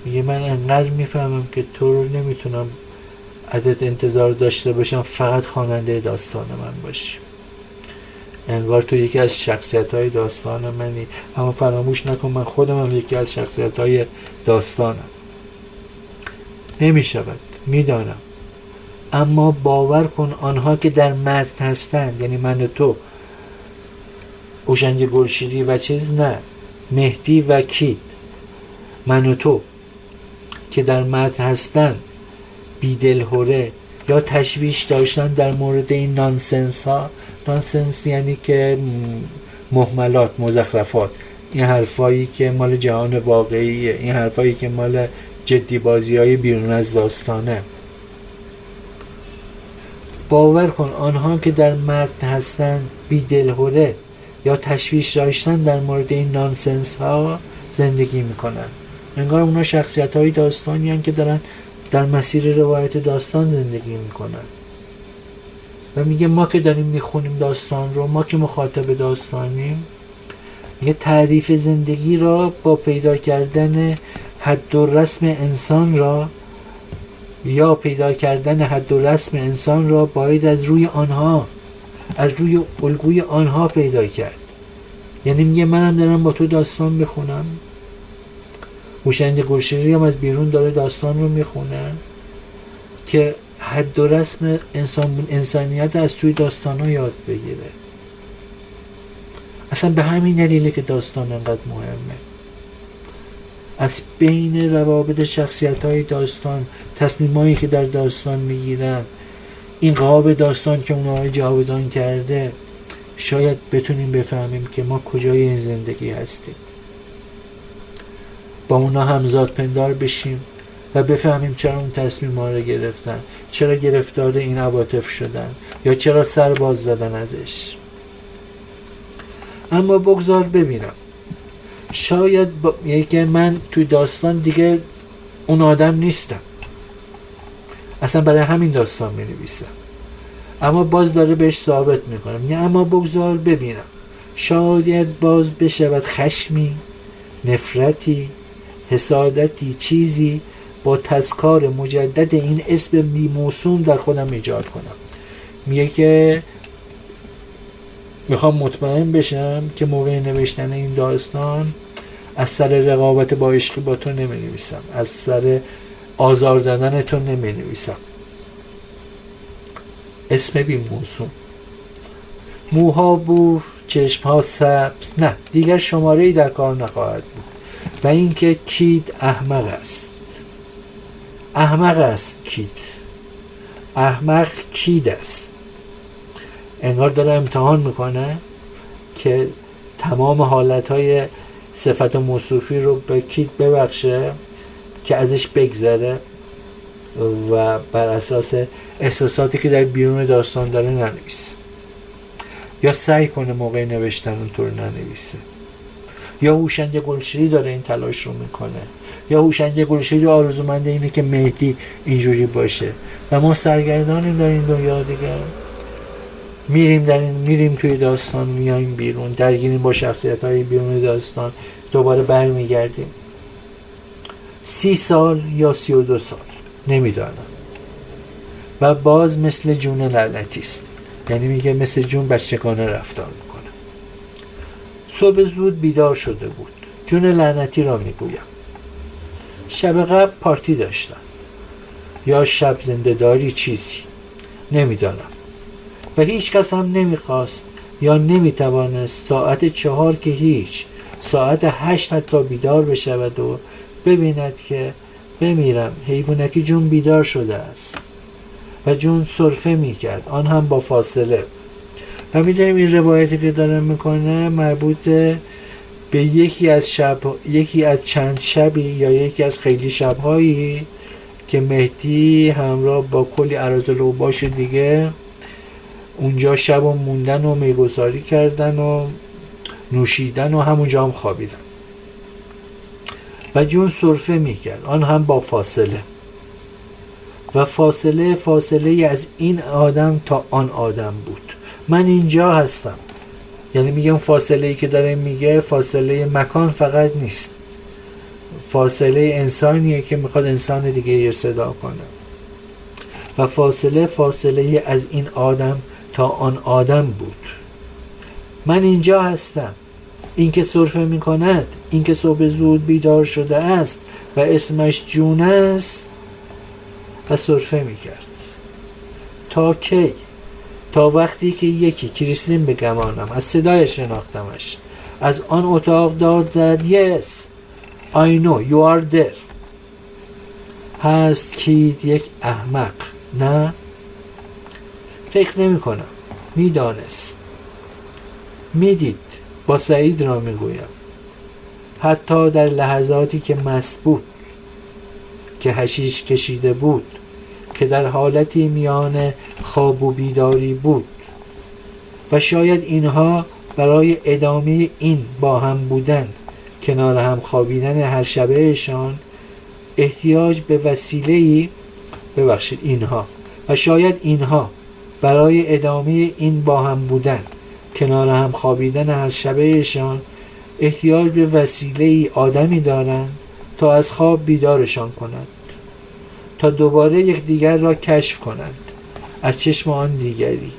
میگه من انقدر میفهمم که تو رو نمیتونم ازت انتظار داشته باشم فقط خواننده داستان من باشی. انگار تو یکی از شخصیت‌های داستان منی، اما فراموش نکن من خودم هم یکی از شخصیت‌های داستانم. نمیشود، میدانم، اما باور کن آنها که در متن هستند، یعنی من و تو، هوشنگ گلشیری و چیز نه، مهدی و کید، من و تو که در متن هستند، بیدلهوره یا تشویش داشتن در مورد این نانسنس ها. نانسنس یعنی که مهملات، مزخرفات، این حرفایی که مال جهان واقعیه، این حرفایی که مال جدی بازی های بیرون از داستانه. باور کن آنها که در متن هستند بیدلهوره یا تشویش داشتن در مورد این نانسنس ها زندگی میکنن. انگار اونا شخصیت های داستانی هستن که دارن در مسیر روایت داستان زندگی میکنن و میگه ما که داریم میخونیم داستان رو، ما که مخاطب داستانیم، میگه تعریف زندگی را با پیدا کردن حد و رسم انسان را یا پیدا کردن حد و رسم انسان را باید از روی الگوی آنها پیدا کرد. یعنی میگه منم دارم با تو داستان میخونم، هوشنگ گلشیری هم از بیرون داره داستان رو میخونه که حد و رسم انسانیت از توی داستان ها یاد بگیره. اصلا به همین دلیله که داستان انقدر مهمه. از بین روابط شخصیت های داستان، تصمیمایی که در داستان میگیرن، این قاب داستان که اونها جاودان کرده، شاید بتونیم بفهمیم که ما کجای این زندگی هستیم، با اونا همزاد پندار بشیم و بفهمیم چرا اون تصمیم ها رو گرفتن، چرا گرفتار این عواطف شدن یا چرا سر باز زدن ازش. اما بگذار ببینم، شاید یکی من توی داستان دیگه اون آدم نیستم، اصلا برای همین داستان می نویسم، اما باز داره بهش ثابت میکنم. اما بگذار ببینم، شاید باز بشود خشمی، نفرتی، حسادتی، چیزی با تذکار مجدد این اسم بی موسوم در خودم ایجاد کنم. میگه که میخوام مطمئن بشم که موقع نوشتن این داستان از سر رقابت با عشقی با تو نمی نویسم، از سر آزار دادن تو نمی نویسم. اسم بی موسوم، موها بور، چشمها سبز، نه دیگر شماره‌ای در کار نخواهد بود. و اینکه کید احمق است. احمق است کید، احمق کید است. انگار داره امتحان میکنه که تمام حالتهای صفت و موصوفی رو به کید ببخشه که ازش بگذره و بر اساس احساساتی که در بیرون داستان داره ننویسه، یا سعی کنه موقع نوشتن اونطور ننویسه. یا هوشنگ گلشیری داره این تلاش رو میکنه، یا هوشنگ گلشیری آرزومنده اینه که مهدی اینجوری باشه و ما سرگردانیم در این دنیا دیگه. میریم توی داستان، میایم بیرون، درگیریم با شخصیت‌های بیرون داستان، دوباره برمیگردیم. 30 سال یا 32 سال نمیدانم. و باز مثل جون لعنتی است. یعنی میگه مثل جون بچگانه رفتار میکنه. صبح زود بیدار شده بود. جون لعنتی را میگویم. شب قبل پارتی داشتن، یا شب زنده‌داری چیزی نمیدانم و هیچ کس هم نمیخواست یا نمیتوانست ساعت 4 که هیچ، ساعت 8 حتی بیدار بشود و ببیند که بمیرم. حیوانکی جون بیدار شده است و جون سرفه میکرد، آن هم با فاصله. و میدونیم این روایتی که داره میکنه مربوط به یکی از چند شبی یا یکی از خیلی شبهایی که مهدی همراه با کلی اراذل و باش دیگه اونجا شب و موندن و میگساری کردن و نوشیدن و همونجا هم خوابیدن و جون سرفه میکرد، آن هم با فاصله. و فاصله از این آدم تا آن آدم بود. من اینجا هستم. یعنی میگه اون فاصله‌ای که داره میگه فاصله مکان فقط نیست، فاصله انسانیه که میخواد انسان دیگه یه صدا کنه. و فاصله از این آدم تا آن آدم بود. من اینجا هستم. این که سرفه میکند، این که صبح زود بیدار شده است و اسمش جون است و سرفه میکرد. تا کی؟ تا وقتی که یکی کریستین بگمانم، از صدای شناختمش، از آن اتاق داد زد Yes I know you are there. هست کید یک احمق؟ نه، فکر نمی کنم. میدانست، میدید. با سعید را میگویم. حتی در لحظاتی که مست بود، که حشیش کشیده بود، که در حالتی میان خواب و بیداری بود. و شاید اینها برای ادامه این با هم بودن، کنار هم خوابیدن هر شبهشان احتیاج به وسیله‌ای، اینها و شاید اینها برای ادامه این با هم بودن، کنار هم خوابیدن هر شبهشان احتیاج به وسیله‌ای، آدمی دارند تا از خواب بیدارشان کنند، تا دوباره یکدیگر را کشف کنند از چشم آن دیگری.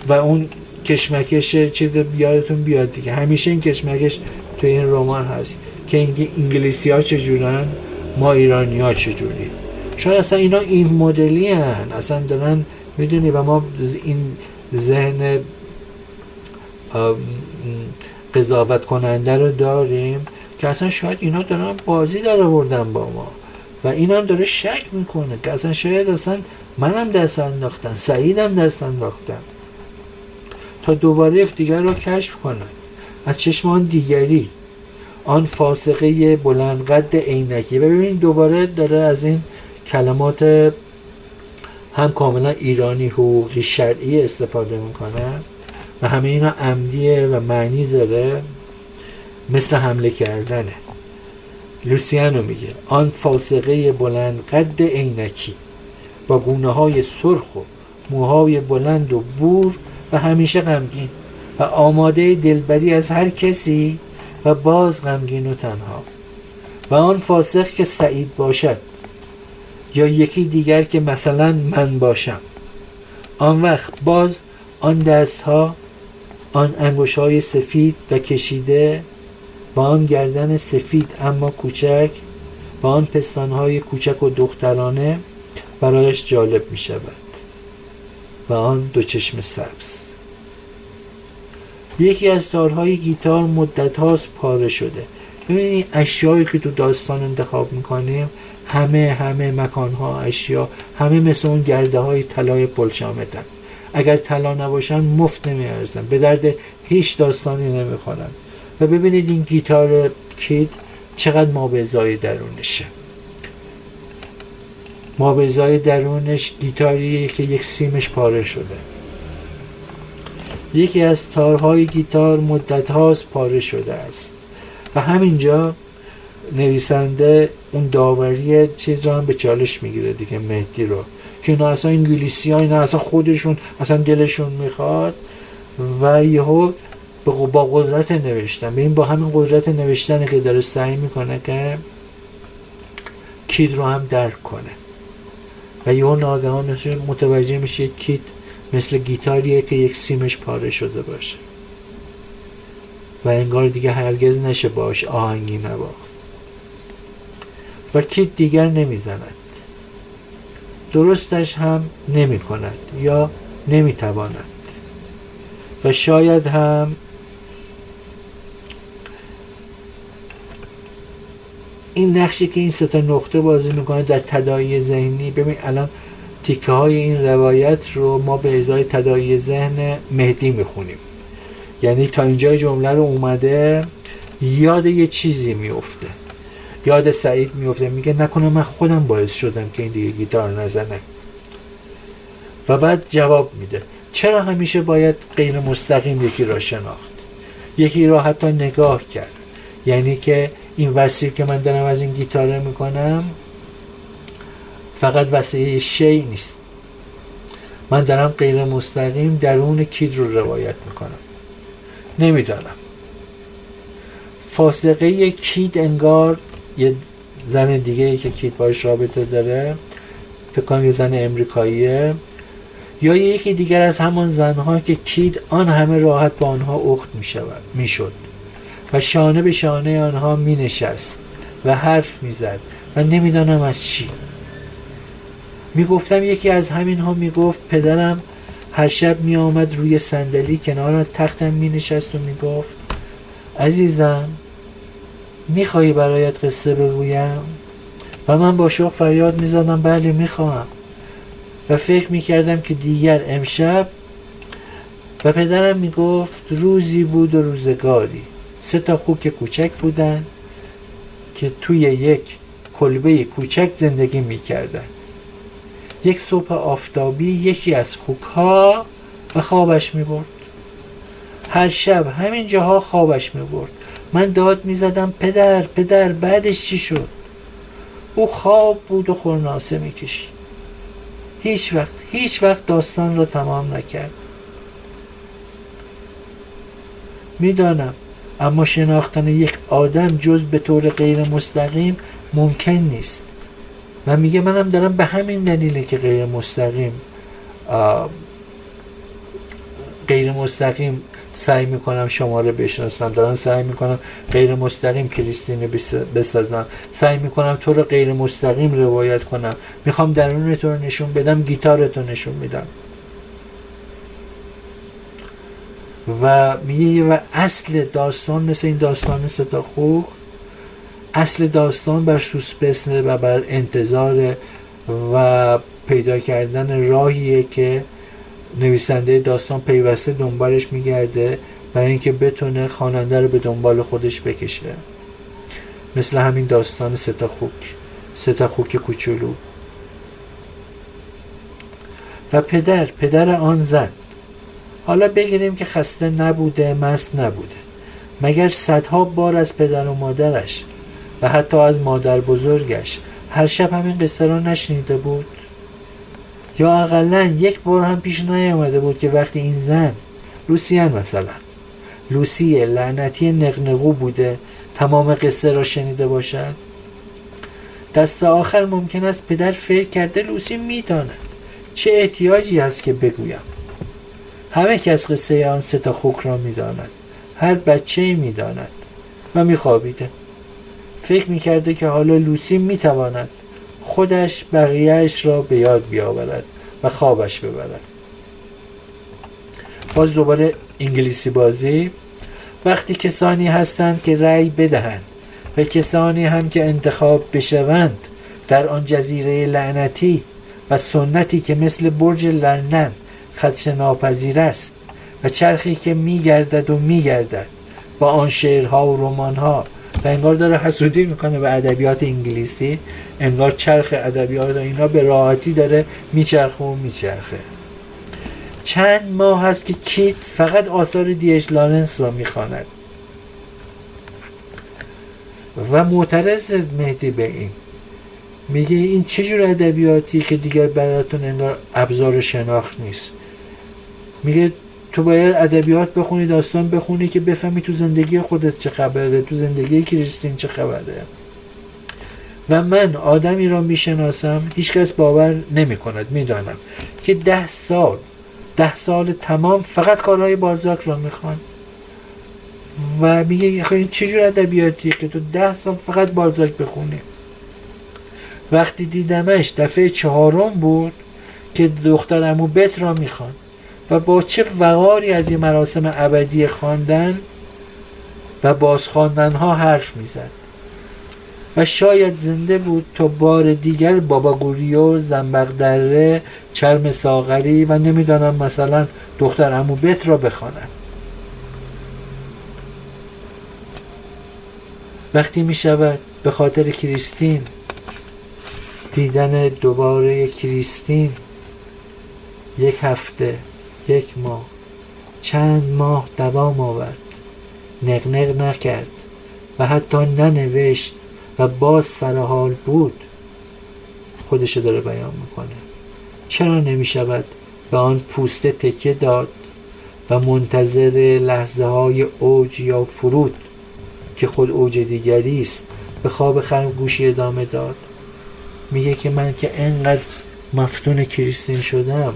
و اون کشمکش چیز بیارتون بیاد دیگه، همیشه این کشمکش تو این رمان هست که انگلیسی ها چجورن، ما ایرانی ها چجوری. شاید اصلا اینا این مدلی هن، اصلا دارن میدونی و ما این ذهن قضاوت کننده رو داریم که اصلا شاید اینا دارن بازی داره بردن با ما و این هم داره شک میکنه که اصلا شاید اصلا منم دست انداختن، سعیدم دست انداختن، تا دوباره یکدیگر را کشف کنند از چشم آن دیگری، آن فاسقه بلند قد عینکی. و ببینید دوباره داره از این کلمات هم کاملا ایرانی حقوقی شرعی استفاده میکنه و همه اینا عمدیه و معنی داره، مثل حمله کردنه. لوسیانو میگه آن فاسقه بلند قد عینکی با گونه های سرخ و موهای بلند و بور و همیشه غمگین و آماده دلبری از هر کسی و باز غمگین و تنها. و آن فاسق که سعید باشد یا یکی دیگر که مثلا من باشم، آن وقت باز آن دستها، آن انگشت‌های سفید و کشیده و آن گردن سفید اما کوچک و آن پستان‌های کوچک و دخترانه برایش جالب می شود و آن دو چشم سبز. یکی از تارهای گیتار مدت هاست پاره شده. ببینید اشیایی که تو داستان انتخاب میکنیم همه مکانها، اشیا همه مثل اون گرده های طلای پلشامتن. اگر طلا نباشن مفت نمیارزن، به درد هیچ داستانی نمیخورن. و ببینید این گیتار کید چقدر مابعضای درونشه. مابعضای درونش گیتاریه که یک سیمش پاره شده. یکی از تارهای گیتار مدت هاست پاره شده است. و همینجا نویسنده اون داوری چیز رو هم به چالش میگیره دیگه، مهدی رو، که اینا اصلا انگلیسی ها، اینا اصلا خودشون اصلا دلشون میخواد و یهو با قدرت نوشتن، به این با همین قدرت نوشتن که داره سعی میکنه که کید رو هم درک کنه و یهو ناگهان متوجه میشه کید مثل گیتاریه که یک سیمش پاره شده باشه و انگار دیگه هرگز نشه باش آهنگی نواخت و کید دیگر نمیزند، درستش هم نمی کند یا نمی تواند و شاید هم این نقشی که این سه تا نقطه بازی میکنه در تداعی ذهنی. ببین الان تیکه های این روایت رو ما به ازای تداعی ذهن مهدی میخونیم، یعنی تا اینجای جمله رو اومده یاد یه چیزی میفته، یاد سعید میفته، میگه نکنه من خودم باعث شدم که این دیگه گیتار نزنه. و بعد جواب میده چرا همیشه باید غیر مستقیم یکی را شناخت، یکی را حتی نگاه کرد، یعنی که این وسیله که من دارم از این گیتاره میکنم فقط وسیله شی نیست، من دارم غیر مستقیم درون کید رو روایت میکنم. نمیدانم، فاسقه کید انگار یه زن دیگه که کید باش رابطه داره، فکر کنم یه زن امریکاییه یا یکی دیگر از همان زنها که کید آن همه راحت با آنها اخت میشد و شانه به شانه آنها می نشست و حرف می زد و نمیدانم از چی. می گفتم یکی از همین ها می گفت پدرم هر شب می آمد روی صندلی کنار تختم می نشست و می گفت عزیزم می خواهی برایت قصه بگویم؟ و من با شوق فریاد می زدم بله می خواهم و فکر می کردم که دیگر امشب. و پدرم می گفت روزی بود و روزگاری 3 تا خوک کوچک بودن که توی یک کلبه کوچک زندگی می کردن. یک صبح آفتابی یکی از خوک ها و خوابش می برد هر شب همین جاها خوابش میبرد. من داد میزدم پدر پدر، بعدش چی شد؟ او خواب بود و خورناسه میکشید. هیچ وقت داستان را تمام نکرد. میدانم، اما شناختن یک آدم جز به طور غیر مستقیم ممکن نیست. و میگه منم دارم به همین دلیله که غیر مستقیم سعی میکنم شما رو بشناسم، دارم سعی میکنم غیر مستقیم کریستین رو بسازم، سعی میکنم تو رو غیر مستقیم روایت کنم، میخوام درون تو رو نشون بدم، گیتار رو نشون میدم. و میگه و اصل داستان مثل این داستان ستا خوک، اصل داستان بر سوسپسه و بر انتظار و پیدا کردن راهیه که نویسنده داستان پیوسته دنبالش میگرده برای اینکه بتونه خواننده رو به دنبال خودش بکشه. مثل همین داستان ستا خوک کوچولو. و پدر آن زن، حالا بگیریم که خسته نبوده، مست نبوده، مگر صدها بار از پدر و مادرش و حتی از مادر بزرگش هر شب همین قصه رو نشنیده بود؟ یا اقلا یک بار هم پیش نیامده بود که وقتی این زن لوسی لعنتی نقنقو بوده تمام قصه را شنیده باشد؟ دست آخر ممکن است پدر فکر کرده لوسی میداند چه احتیاجی هست که بگویم. همه کس قصه آن ستا خوک را میداند، هر بچه‌ای میداند. و میخوابیده، فکر میکرده که حالا لوسی میتواند خودش بقیهش را به یاد بیاورد و خوابش ببرد. باز دوباره انگلیسی بازی. وقتی کسانی هستند که رأی بدهند و کسانی هم که انتخاب بشوند در آن جزیره لعنتی و سنتی که مثل برج لندن خدشه ناپذیر است و چرخی که میگردد و میگردد با آن شعرها و رمانها، و انگار داره حسودی میکنه به ادبیات انگلیسی، انگار چرخ ادبیات اینا به راحتی داره میچرخه. چند ماه هست که کیت فقط آثار دیش لارنس را میخواند و معترض مهدی به این. میگه این چه جور ادبیاتی که دیگر براتون انگار ابزار شناخت نیست. میگه تو باید ادبیات بخونی، داستان بخونی که بفهمی تو زندگی خودت چه خبره، تو زندگی کریستین چه خبره. و من آدمی را میشناسم، هیچ کس باور نمی کند، میدانم که 10 سال تمام فقط کارهای بازاک را میخوان. و میگه این چجور ادبیاتی که تو 10 سال فقط بازاک بخونی؟ وقتی دیدمش دفعه 4 بود که دختر عمو بت را میخوان و با چه وقاری از این مراسم ابدی خواندن و بازخواندن ها حرف میزد. و شاید زنده بود تا بار دیگر بابا گوریو، زنبق دره، چرم ساغری و نمیدانم مثلا دختر عمو بت را بخواند. وقتی میشود به خاطر کریستین، دیدن دوباره کریستین، 1 هفته، 1 ماه، چند ماه دوام آورد، نقنق نکرد و حتی ننوشت و باز سرحال بود، خودشو داره بیان میکنه. چرا نمیشود به آن پوسته تکیه داد و منتظر لحظه های اوج یا فرود که خود اوج دیگری است به خواب خرگوشی ادامه داد؟ میگه که من که انقدر مفتون کریستین شدم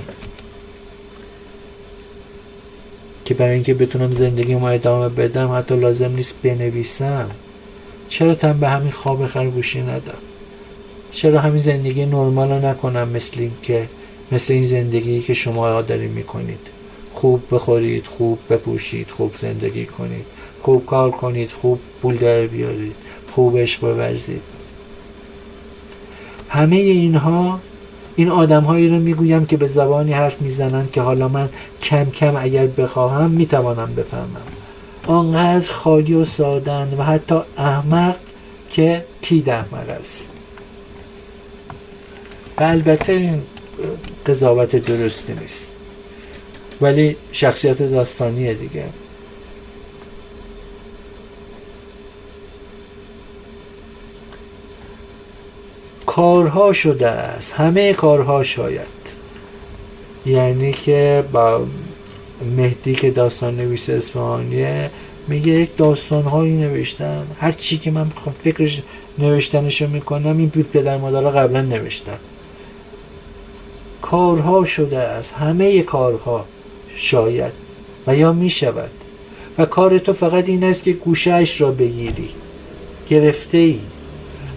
که برای اینکه بتونم زندگیمو ادامه بدم حتی لازم نیست بنویسم. چرا تن به همین خواب خرگوشی ندم؟ چرا همین زندگی نرمال رو نکنم مثل این زندگی که شما دارین میکنید؟ خوب بخورید، خوب بپوشید، خوب زندگی کنید، خوب کار کنید، خوب پول در بیارید، خوب عشق بورزید. همه اینها، این آدم هایی رو میگویم که به زبانی حرف میزنن که حالا من کم کم اگر بخواهم میتوانم بفهمم. آنقدر خالی و سادن و حتی احمق که کید احمق است. و البته این قضاوت درستی نیست، ولی شخصیت داستانیه دیگه. کارها شده است، همه کارها شاید. یعنی که با مهدی که داستان نویس اصفهانیه میگه یک داستانهایی نوشتم، هر چی که من فکرش نوشتنشو میکنم این پدر مادرها قبلا نوشتن. کارها شده است، همه کارها شاید و یا میشود و کار تو فقط این است که گوشه‌اش را بگیری، گرفته ای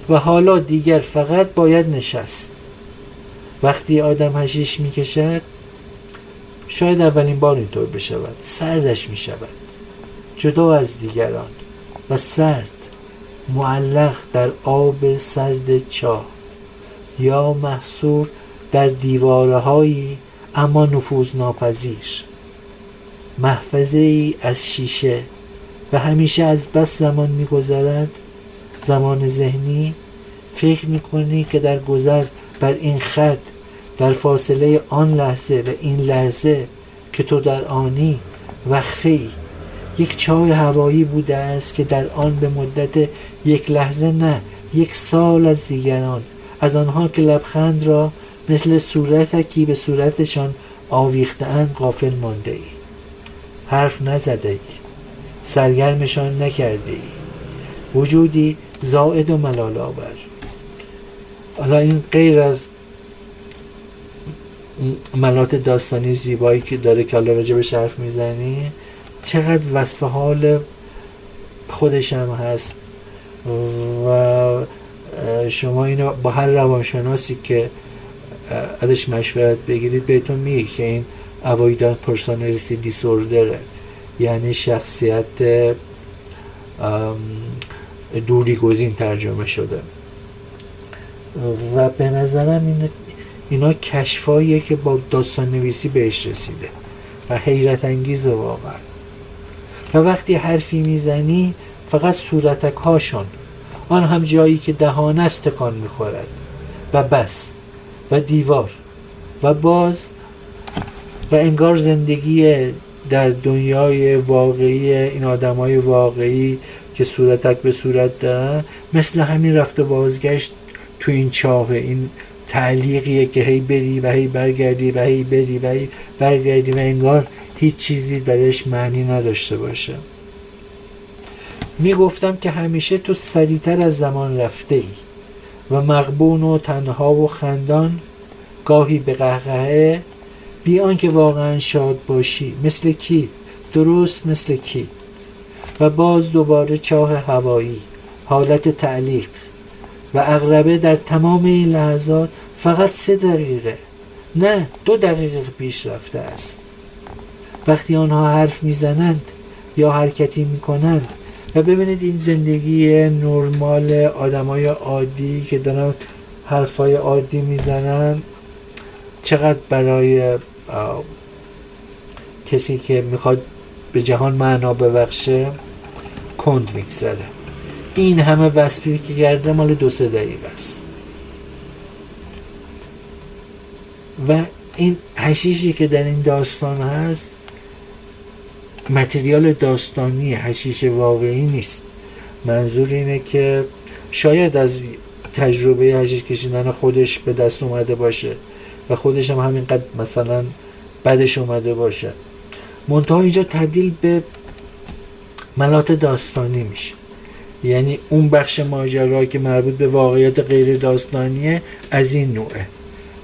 و حالا دیگر فقط باید نشست. وقتی آدم حشیش میکشد شاید اولین بار اینطور بشود، سردش میشود جدا از دیگران و سرد، معلق در آب سرد چاه یا محصور در دیوارهایی اما نفوذ ناپذیر، محفظه ای از شیشه و همیشه از بس زمان میگذرد، زمان ذهنی، فکر میکنی که در گذر بر این خط، در فاصله آن لحظه و این لحظه که تو در آنی وقفه ای، یک چاه هوایی بوده است که در آن به مدت یک لحظه نه 1 سال از دیگران، از آنها که لبخند را مثل صورتکی به صورتشان آویخته‌اند غافل مانده ای، حرف نزده ای، سرگرمشان نکرده ای، وجودی زائد و ملال آور. حالا این غیر از ملات داستانی زیبایی که داره که حالا راجبش حرف میزنی، چقدر وصف حال خودش هم هست و شما اینو با هر روانشناسی که ازش مشورت بگیرید بهتون میگه که این avoidant personality disorder، یعنی شخصیت دوری گزین ترجمه شده. و به نظرم اینا کشفاییه که با داستان نویسی بهش رسیده و حیرت انگیزه واقعا. و وقتی حرفی میزنی فقط صورتک هاشون، آن هم جایی که دهان است تکان میخورد و بس و دیوار و باز و انگار زندگی در دنیای واقعی این آدمای واقعی که صورتک به صورت دارن مثل همین رفت و بازگشت تو این چاه، این تعلیقیه که هی بری و هی برگردی و هی بری و هی برگردی و انگار هیچ چیزی درش معنی نداشته باشه. میگفتم که همیشه تو سریعتر از زمان رفته ای و مغبون و تنها و خندان، گاهی به قهقهه، بی آنکه واقعا شاد باشی، مثل کی؟ درست مثل کی؟ و باز دوباره چاه هوایی، حالت تعلیق و عقربه در تمام این لحظات فقط 3 دقیقه نه 2 دقیقه پیش رفته است. وقتی آنها حرف میزنند یا حرکتی میکنند و ببینید این زندگی نرمال آدمای عادی که دارن حرفای عادی میزنن چقدر برای کسی که میخواد به جهان معنا ببخشه کند میگذره. این همه وصفی که کرده مال 2-3 دقیقه است. و این حشیشی که در این داستان هست متریال داستانی، حشیش واقعی نیست. منظور اینه که شاید از تجربه حشیش کشیدن خودش به دست اومده باشه و خودش هم همینقدر مثلا بدش اومده باشه، منتها اینجا تبدیل به ملات داستانی میشه. یعنی اون بخش ماجرا که مربوط به واقعیت غیر داستانیه از این نوعه،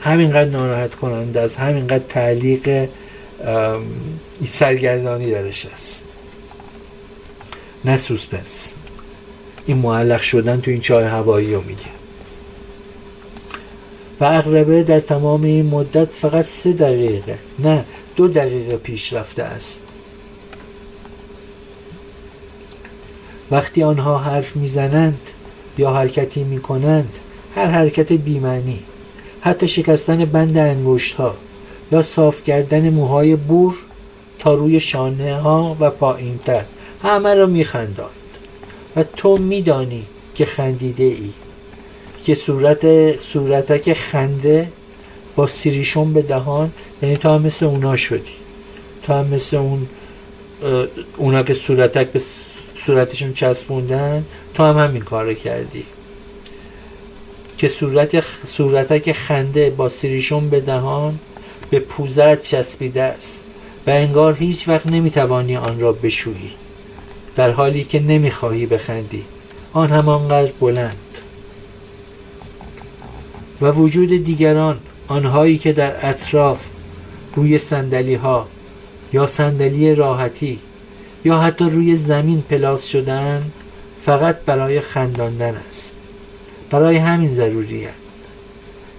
همینقدر ناراحت کننده است، همینقدر تعلیق سرگردانی درش است، نه سوسپنس. این معلق شدن تو این چاه هوایی رو میگه. و عقربه در تمام این مدت فقط 3 دقیقه نه 2 دقیقه پیش رفته است. وقتی آنها حرف میزنند یا حرکتی میکنند، هر حرکت بی‌معنی، حتی شکستن بند انگشت ها یا صاف کردن موهای بور تا روی شانه ها و پایین‌تر، همه را میخنداند و تو میدانی که خندیده ای، که صورتک خنده با سیریشون به دهان، یعنی تو هم مثل اونا شدی، تو هم مثل اونا که صورتک به صورتشون چسبوندن، تو هم همین کار کردی. که صورتک خنده با سریشون به دهان به پوزت چسبیده است و انگار هیچ وقت نمیتوانی آن را بشویی، در حالی که نمیخواهی بخندی، آن همانقدر بلند. و وجود دیگران، آنهایی که در اطراف روی صندلی ها یا صندلی راحتی یا حتی روی زمین پلاس شدند، فقط برای خنداندن است. برای همین ضروری است.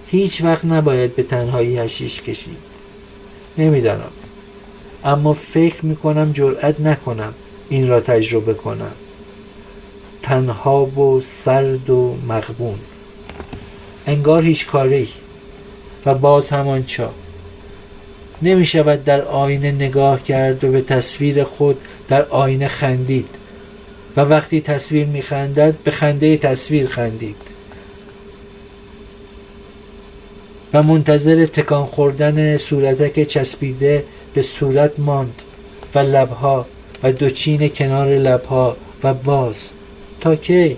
هیچ وقت نباید به تنهایی حشیش کشید. نمیدانم، اما فکر میکنم جرأت نکنم این را تجربه کنم. تنها و سرد و مغبون، انگار هیچ کاری. و باز همان چا نمی شود در آینه نگاه کرد و به تصویر خود در آینه خندید و وقتی تصویر می خندد به خنده تصویر خندید و منتظر تکان خوردن صورتک چسبیده به صورت ماند و لبها و دوچین کنار لبها و باز تا کی؟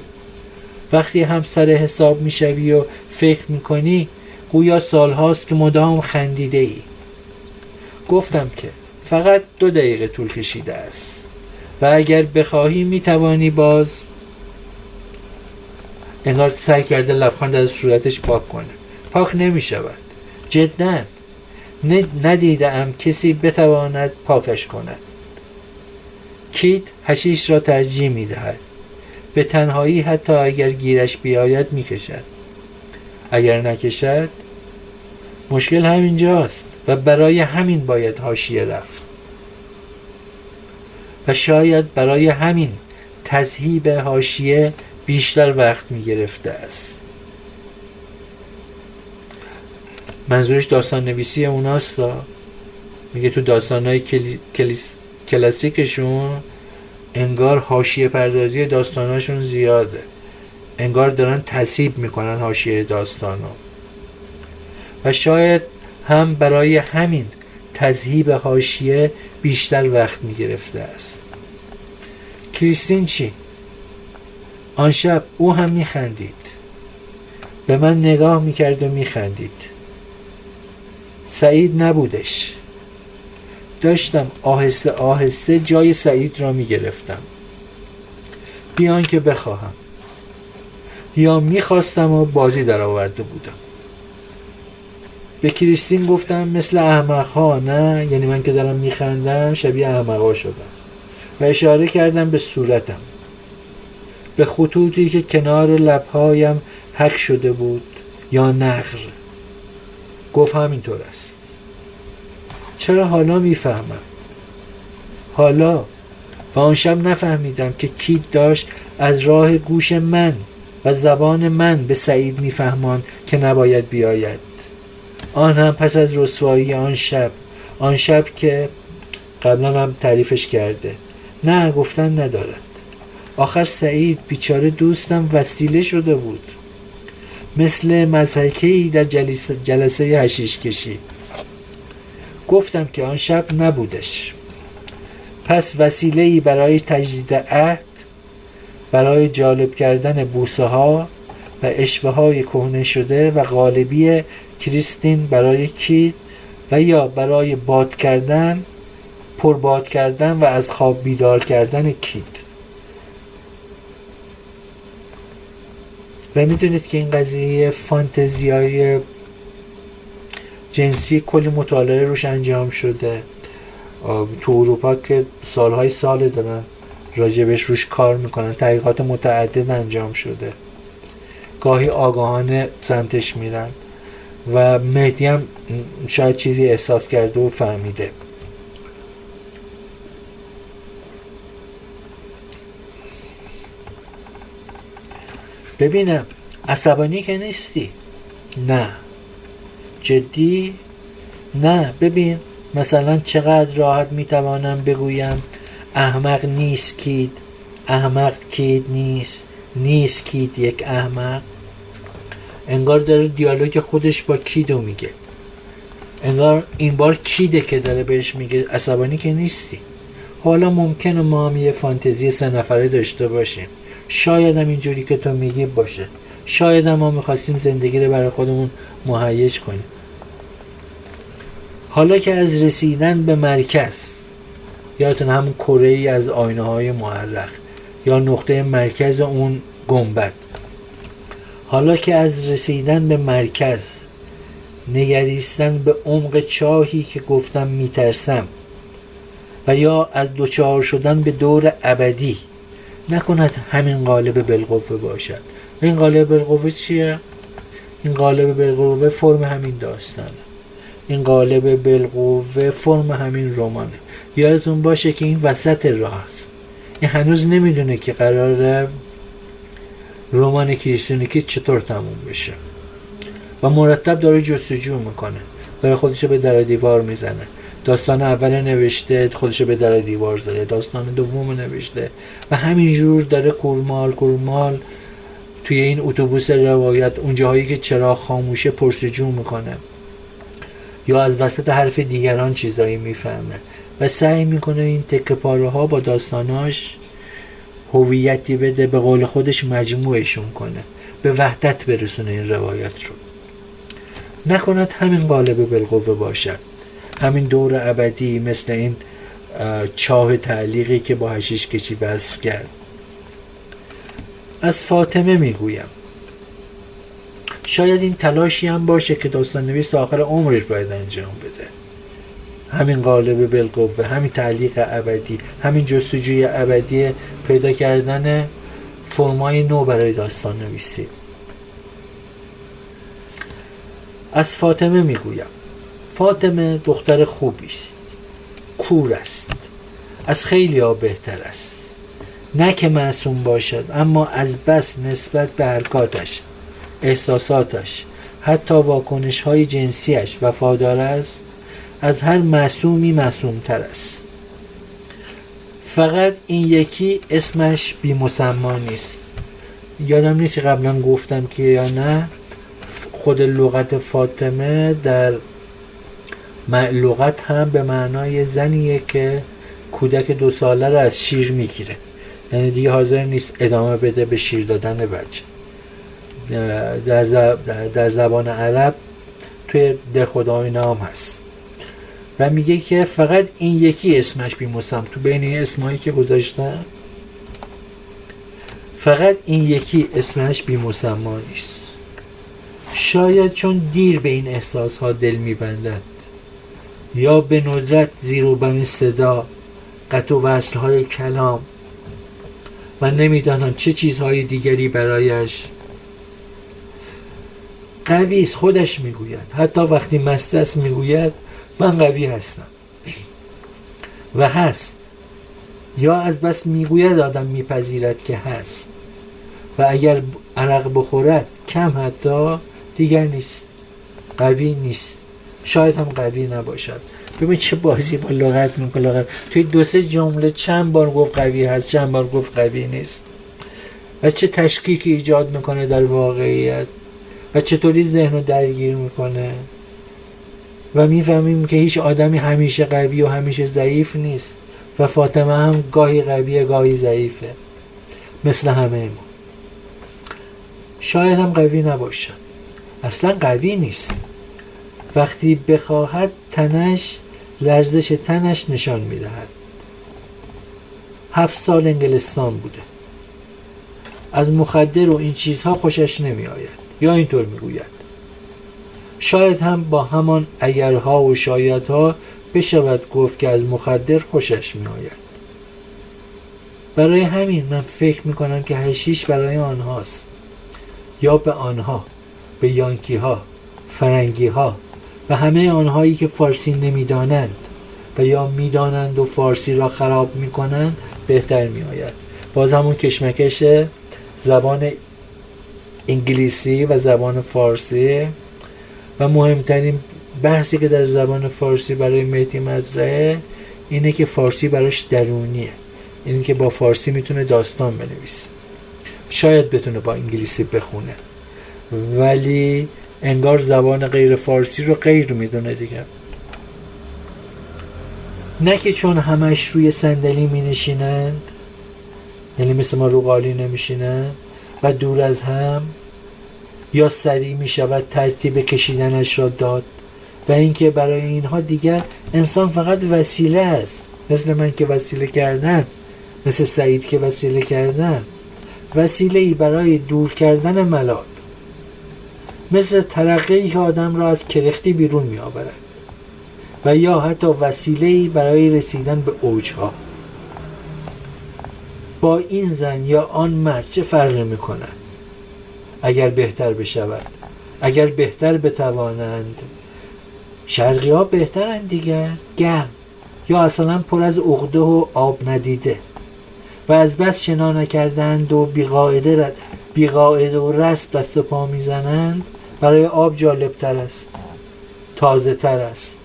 وقتی هم سر حساب می شوی و فکر می کنی گویا سال هاست که مدام خندیده ای. گفتم که فقط 2 دقیقه طول کشیده است و اگر بخواهی می توانی باز. انگار سعی کرده لبخند از صورتش پاک کنه. پاک نمی شود. جدا ندیدم کسی بتواند پاکش کند. کیت حشیش را ترجیح می دهد. به تنهایی حتی اگر گیرش بیاید می کشد. اگر نکشد مشکل همینجاست و برای همین باید حاشیه رفت. و شاید برای همین تذهیب حاشیه بیشتر وقت می گرفته است. منظورش داستان نویسی اوناست. میگه تو داستانهای کلاسیکشون انگار حاشیه پردازی داستاناشون زیاده، انگار دارن تذهیب میکنن حاشیه داستانو و شاید هم برای همین تذهیب حاشیه بیشتر وقت میگرفته است. کریستین چی؟ آن شب او هم میخندید، به من نگاه میکرد و میخندید. سعید نبودش. داشتم آهسته آهسته جای سعید را میگرفتم، بیان که بخواهم یا میخواستم و بازی در آورده بودم. به کریستین گفتم مثل احمقها، نه یعنی من که دارم میخندم شبیه احمقها شدم و اشاره کردم به صورتم، به خطوطی که کنار لبهایم حک شده بود یا نقر. گفت همینطور است. چرا حالا میفهمم؟ حالا و آن شب نفهمیدم که کیت داشت از راه گوش من و زبان من به سعید میفهمان که نباید بیاید. آن هم پس از رسوایی آن شب که قبلا هم تعریفش کرده. نه گفتن ندارد. آخر سعید بیچاره دوستم وسیله شده بود، مثل مضحکه‌ای در جلسه حشیش کشی. گفتم که آن شب نبودش. پس وسیله‌ای برای تجدید عهد، برای جالب کردن بوسه ها و اشوه های کهنه شده و غالبی کریستین برای کیت و یا برای پرباد کردن و از خواب بیدار کردن کیت. و میدونید که این قضیه فانتزیای جنسی کلی مطالعه روش انجام شده تو اروپا که سالهای سال دارن راجبش روش کار میکنن، تحقیقات متعدد انجام شده، گاهی آگاهانه سمتش میرن و مهدی هم شاید چیزی احساس کرده و فهمیده. ببینم عصبانی که نیستی؟ نه. جدی؟ نه. ببین مثلا چقدر راحت میتوانم بگویم احمق نیست کیت، احمق کیت نیست کیت یک احمق. انگار داره دیالوگ خودش با کیدو میگه، انگار این بار کیده که داره بهش میگه عصبانی که نیستی. حالا ممکنه ما هم یه فانتزی 3 نفره داشته باشیم، شاید هم اینجوری که تو میگی باشه، شاید ما میخواستیم زندگی رو برای خودمون مهیج کنیم. حالا که از رسیدن به مرکز، یادتون همون کره‌ای از آینه های معرخ یا نقطه مرکز اون گنبد، حالا که از رسیدن به مرکز، نگریستن به عمق چاهی که گفتم میترسم، و یا از دوچار شدن به دور ابدی، نکند همین قالب بالقوه باشد. این قالب بالقوه چیه؟ این قالب بالقوه فرم همین داستانه. این قالب بالقوه فرم همین رمانه. یادتون باشه که این وسط راه است. این هنوز نمیدونه که قراره رمان کریستونیکی چطور تموم بشه و مرتب داره جستجو میکنه، داره خودشو به در دیوار میزنه. داستان اول نوشته، خودشو به در دیوار زده. داستان دوم نوشته و همینجور داره کورمال توی این اتوبوس روایت، اون جاهایی که چراغ خاموشه، پرسجو میکنه یا از وسط حرف دیگران چیزایی میفهمه و سعی میکنه این تکه پاره ها با داستاناش هویتی بده، به قول خودش مجموعشون کنه، به وحدت برسونه این روایت رو. نکند همین قالب بالقوه باشد، همین دور ابدی، مثل این چاه تعلیقی که با حشیش کشی وصف کرد. از فاطمه میگویم، شاید این تلاشی هم باشه که داستان نویس آخر عمرش باید انجام بده. همین قالب بالقوه، همین تعلیق ابدی، همین جستجوی ابدی، پیدا کردن فرمای نو برای داستان نویسی. از فاطمه میگویم، فاطمه دختر خوبی است، کور است، از خیلی ها بهتر است. نه که معصوم باشد، اما از بس نسبت به حرکاتش، احساساتش، حتی واکنش های جنسیش وفادار است، از هر معصومی معصومتر است. فقط این یکی اسمش بی مسما نیست. یادم نیست قبلا گفتم که یا نه، خود لغت فاطمه در لغت هم به معنای زنیه که کودک 2 ساله رو از شیر میگیره، یعنی دیگه حاضر نیست ادامه بده به شیر دادن بچه. در زبان عرب توی ده خدای نام هست و میگه که فقط این یکی اسمش بی مسم، تو بین این اسمایی که گذاشتن فقط این یکی اسمش بی مسما نیست. شاید چون دیر به این احساس ها دل میبندد، یا به ندرت زیر و بم صدا، قطع و وصل های کلام و نمیدانم چه چیزهای دیگری برایش قوی است. خودش میگوید، حتی وقتی مست است میگوید من قوی هستم و هست، یا از بس میگوید آدم میپذیرد که هست و اگر عرق بخورد کم حتی دیگر نیست، قوی نیست. شاید هم قوی نباشد. ببین چه بازی با لغت میکنه. توی 2-3 جمله چند بار گفت قوی هست، چند بار گفت قوی نیست و چه تشکیکی ایجاد میکنه در واقعیت و چطوری ذهن رو درگیر میکنه و میفهمیم که هیچ آدمی همیشه قوی و همیشه ضعیف نیست و فاطمه هم گاهی قویه گاهی ضعیفه، مثل همه ما. شاید هم قوی نباشد، اصلا قوی نیست. وقتی بخواهد تنش، لرزش تنش نشان میدهد. 7 سال انگلستان بوده، از مخدر و این چیزها خوشش نمی آید، یا اینطور میگوید. شاید هم با همان اگرها و شایدها بشود گفت که از مخدر خوشش می آید. برای همین من فکر میکنم که حشیش برای آنهاست، یا به آنها، به یانکی ها، فرنگی ها و همه آنهایی که فارسی نمیدانند و یا میدانند و فارسی را خراب میکنند بهتر می آید. باز همون کشمکش زبان انگلیسی و زبان فارسی و مهمترین بحثی که در زبان فارسی برای مهدی مزرعه اینه که فارسی براش درونیه، اینه که با فارسی میتونه داستان بنویسه. شاید بتونه با انگلیسی بخونه ولی انگار زبان غیر فارسی رو غیر میدونه دیگه. نه که چون همش روی صندلی می نشینند، یعنی مثل ما رو قالی نمیشینند و دور از هم یا سریع می شود ترتیب کشیدنش را داد و اینکه برای اینها دیگر انسان فقط وسیله است، مثل من که وسیله کردن، مثل سعید که وسیله کردن، وسیله‌ای برای دور کردن ملال، مثل ترقه‌ای که آدم را از کرختی بیرون می آورد و یا حتی وسیله‌ای برای رسیدن به اوجها. با این زن یا آن مرد چه فرقی می کند؟ اگر بهتر بشود، اگر بهتر بتوانند، شرقی ها بهترند دیگر، گرم یا اصلا پر از عقده و آب ندیده و از بس شنا نکردند و بیقاعده و رسم دست و پا میزنند، برای آب جالب تر است، تازه تر است.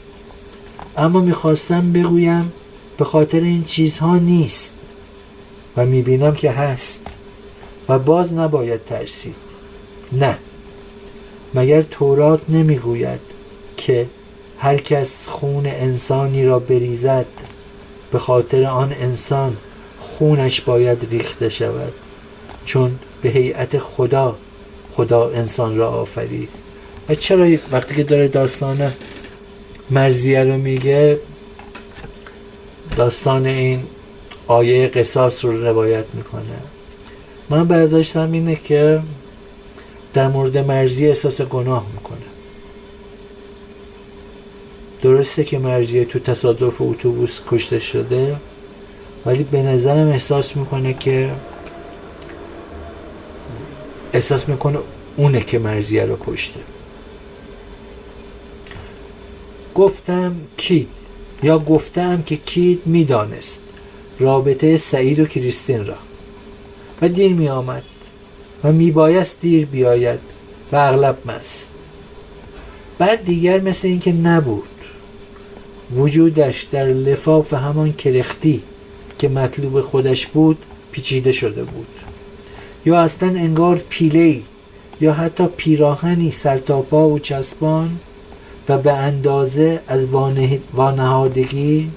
اما میخواستم بگویم به خاطر این چیزها نیست و میبینم که هست و باز نباید ترسید. نه، مگر تورات نمیگوید که هر کس خون انسانی را بریزد به خاطر آن انسان خونش باید ریخته شود، چون به هیئت خدا انسان را آفرید. و چرا وقتی که داره داستان مرضیه رو میگه، داستان این آیه قصاص رو روایت میکنه، من برداشتم اینه که در مورد مرضیه احساس گناه میکنه. درسته که مرضیه تو تصادف اتوبوس کشته شده، ولی به نظرم احساس میکنه اونه که مرضیه رو کشته. گفتم که کید میدانست رابطه سعید و کریستین را و دیر می آمد و می بایست دیر بیاید و اغلب مست. بعد دیگر مثل این که نبود. وجودش در لفاف همان کرختی که مطلوب خودش بود پیچیده شده بود، یا اصلا انگار پیله‌ای یا حتی پیراهنی سرتاپا و چسبان و به اندازه از وانهادگی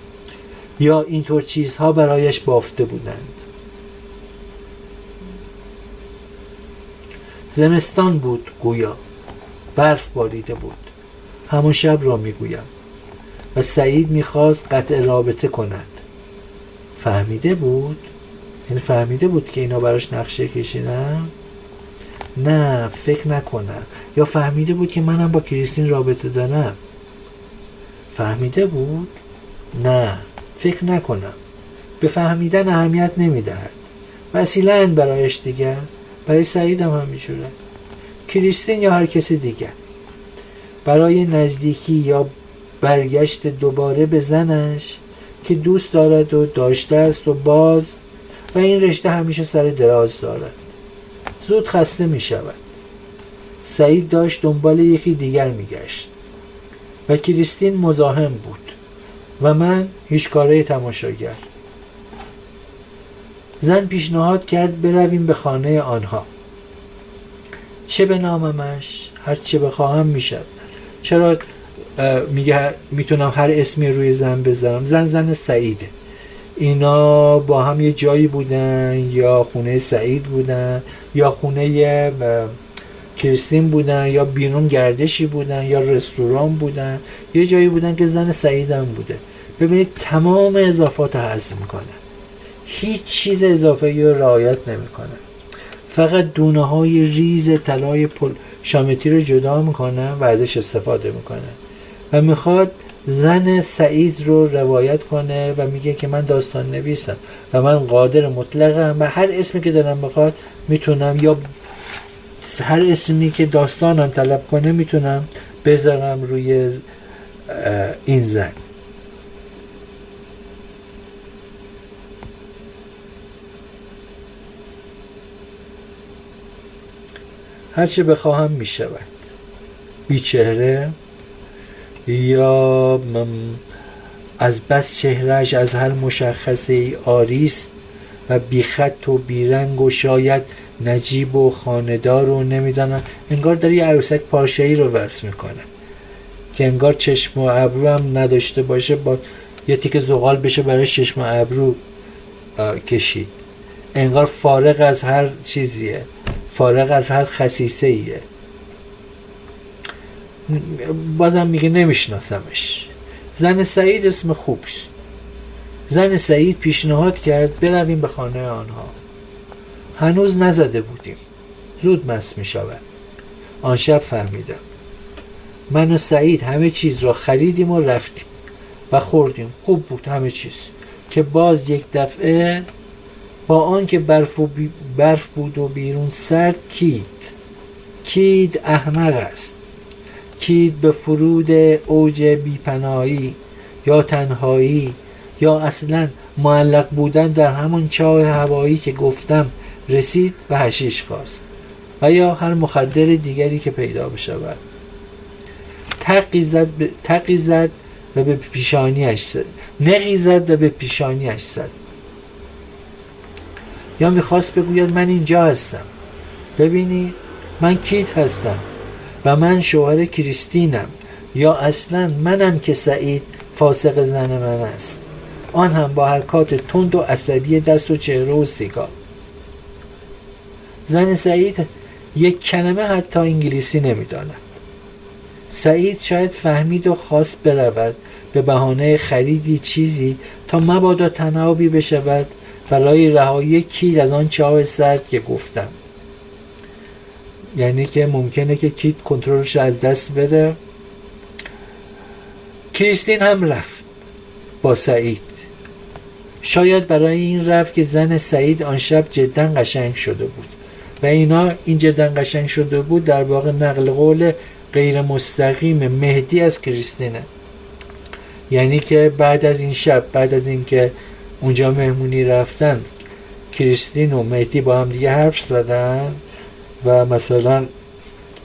یا اینطور چیزها برایش بافته بودند. زمستان بود گویا، برف باریده بود، همون شب را میگویم، و سعید میخواست قطع رابطه کند. فهمیده بود؟ یعنی فهمیده بود که اینا براش نقشه کشیدن؟ نه، فکر نکنم. یا فهمیده بود که منم با کریستین رابطه دارم؟ فهمیده بود؟ نه، فکر نکنم. به فهمیدن اهمیت نمیدهد. وسیله اند برایش دیگر. برای سعید هم همینجوره. کریستین یا هر کسی دیگر برای نزدیکی یا برگشت دوباره به زنش که دوست دارد و داشته است و باز، و این رشته همیشه سر دراز دارد، زود خسته می شود. سعید داشت دنبال یکی دیگر می گشت و کریستین مزاحم بود و من هیچ کاره تماشاگر. زن پیشنهاد کرد برویم به خانه آنها. چه بناممش؟ هر چه بخواهم میشد. چرا میگه میتونم هر اسمی روی زن بذارم؟ زن سعیده. اینا با هم یه جایی بودن، یا خونه سعید بودن یا خونه کریستین بودن، یا بیرون گردشی بودن، یا رستوران بودن، یه جایی بودن که زن سعید هم بوده. ببینید تمام اضافات حذف میکنه، هیچ چیز اضافه‌ای رو رعایت نمیکنه، فقط دونه های ریز طلای شامتی رو جدا میکنه و ازش استفاده میکنه و میخواد زن سعید رو روایت کنه و میگه که من داستان نویسم و من قادر مطلقم و هر اسمی که دلم بخواد میتونم، یا هر اسمی که داستانم طلب کنه میتونم بذارم روی این زن. هرچه بخواهم می شود. بی چهره، یا از بس چهرهش از هر مشخصه ای آریست و بی خط و بی رنگ و شاید نجیب و خاندار و نمیدانم، انگار داره یه عروسک پارچه‌ای رو وصل میکنه که انگار چشم و ابرو هم نداشته باشه، با یه تیکه زغال بشه برای چشم و ابرو کشید. انگار فارغ از هر چیزیه، فارغ از هر خصیصه ایه. بازم میگه نمیشناسمش. زن سعید اسم خوبش. زن سعید پیشنهاد کرد برویم به خانه آنها. هنوز نزده بودیم، زود مست میشود. آن شب فهمیدم. من و سعید همه چیز را خریدیم و رفتیم و خوردیم. خوب بود همه چیز. که باز یک دفعه با آن که برف بود و بیرون سرد کید احمق است. کید به فرود اوج بیپناهی یا تنهایی یا اصلا معلق بودن در همون چاه هوایی که گفتم رسید و حشیش خواست و یا هر مخدر دیگری که پیدا بشود. تقی زد و به پیشانیش زد. نقی زد و به پیشانیش زد. یا میخواست بگوید من اینجا هستم، ببینی من کیت هستم و من شوهر کریستینم، یا اصلا منم که سعید فاسق زن من است، آن هم با حرکات تند و عصبی دست و چهره و سیگار. زن سعید یک کلمه حتی انگلیسی نمیداند. سعید شاید فهمید و خواست برود به بهانه خریدی چیزی تا مبادا تنابی بشود برای رهایی کید از آن چاه سرد که گفتم. یعنی که ممکنه که کید کنترلش از دست بده. کریستین هم رفت با سعید. شاید برای این رفت که زن سعید آن شب جدا قشنگ شده بود و این جدا قشنگ شده بود در واقع نقل قول غیر مستقیم مهدی از کریستینه. یعنی که بعد از این شب، بعد از این که اونجا مهمونی رفتن، کریستین و مهدی با هم دیگه حرف زدن و مثلا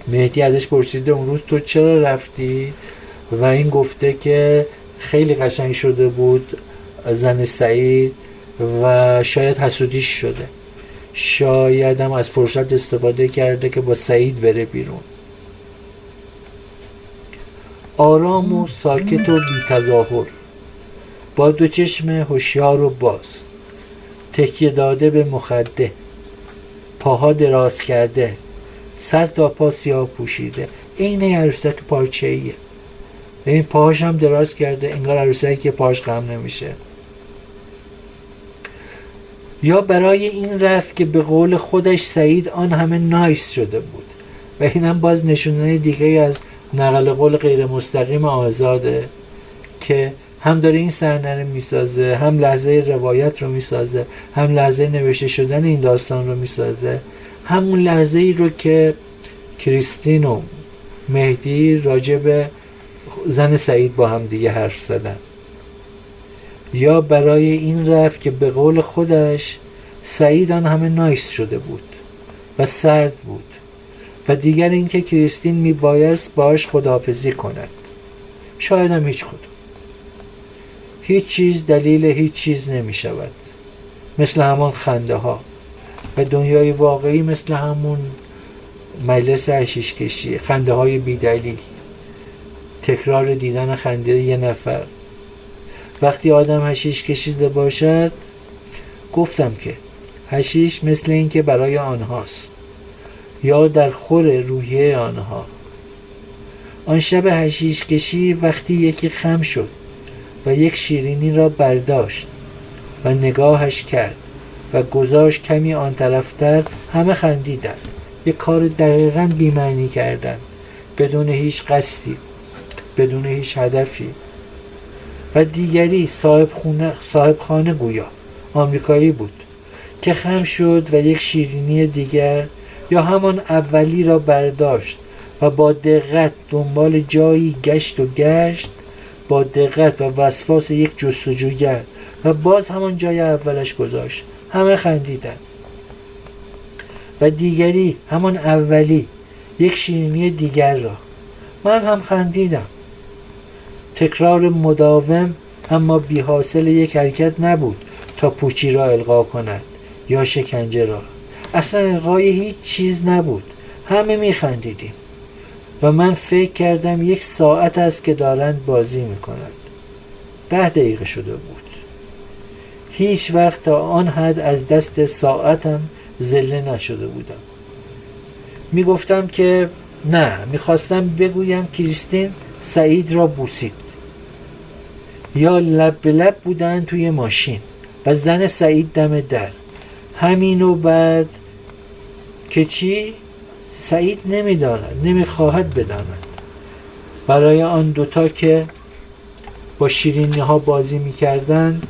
مهدی ازش پرسیده اون روز تو چرا رفتی و این گفته که خیلی قشنگ شده بود زن سعید و شاید حسودیش شده، شاید هم از فرصت استفاده کرده که با سعید بره بیرون. آرام و ساکت و بی تظاهر، با دو چشم هوشیار و باز، تکیه داده به مخده، پاها دراز کرده، سر تا پا سیاه پوشیده، این عروسک پارچه ایه. این پاهاش هم دراز کرده، انگار عروسکی که پاهاش غم نمیشه. یا برای این رفت که به قول خودش سعید آن همه نایس شده بود و این هم باز نشونه دیگه از نقل قول غیر مستقیم آزاده که هم داره این سرنره میسازه، هم لحظه روایت رو میسازه، هم لحظه نوشته شدن این داستان رو میسازه، همون لحظه ای رو که کریستین و مهدی راجع به زن سعید با هم دیگه حرف زدن. یا برای این رفت که به قول خودش سعید آن همه نایس شده بود و سرد بود و دیگر اینکه کریستین میبایست باهاش خداحافظی کند. شاید هم هیچ چیز دلیل هیچ چیز نمی شود، مثل همان خنده ها و دنیای واقعی مثل همون مجلس حشیش کشی، خنده های بی دلیل، تکرار دیدن خنده یه نفر. وقتی آدم حشیش کشیده باشد، گفتم که حشیش مثل این که برای آنهاست یا در خور روحیه آنها. آن شب حشیش کشی وقتی یکی خم شد و یک شیرینی را برداشت و نگاهش کرد و گذاشت کمی آن طرفتر، همه خندیدن. یک کار دقیقاً بی‌معنی کردن، بدون هیچ قصدی، بدون هیچ هدفی. و دیگری صاحب خانه گویا آمریکایی بود که خم شد و یک شیرینی دیگر یا همان اولی را برداشت و با دقت دنبال جایی گشت با دقت و وسواس یک جستجوگر و باز همان جای اولش گذاشت. همه خندیدن. و دیگری همان اولی یک شیرینی دیگر را، من هم خندیدم. تکرار مداوم اما بی حاصل یک حرکت نبود تا پوچی را القا کند یا شکنجه را. اصلا القای هیچ چیز نبود. همه می خندیدیم و من فکر کردم 1 ساعت است که دارند بازی می کنند. 10 دقیقه شده بود. هیچ وقت تا آن حد از دست ساعتم ذله نشده بودم. می گفتم که نه، میخواستم بگویم کریستین سعید را بوسید. یا لب به لب بودن توی ماشین و زن سعید دم در. همین و بعد که چی؟ سعید نمیداند، نمیخواهد بداند. برای آن دوتا که با شیرینی ها بازی میکردند،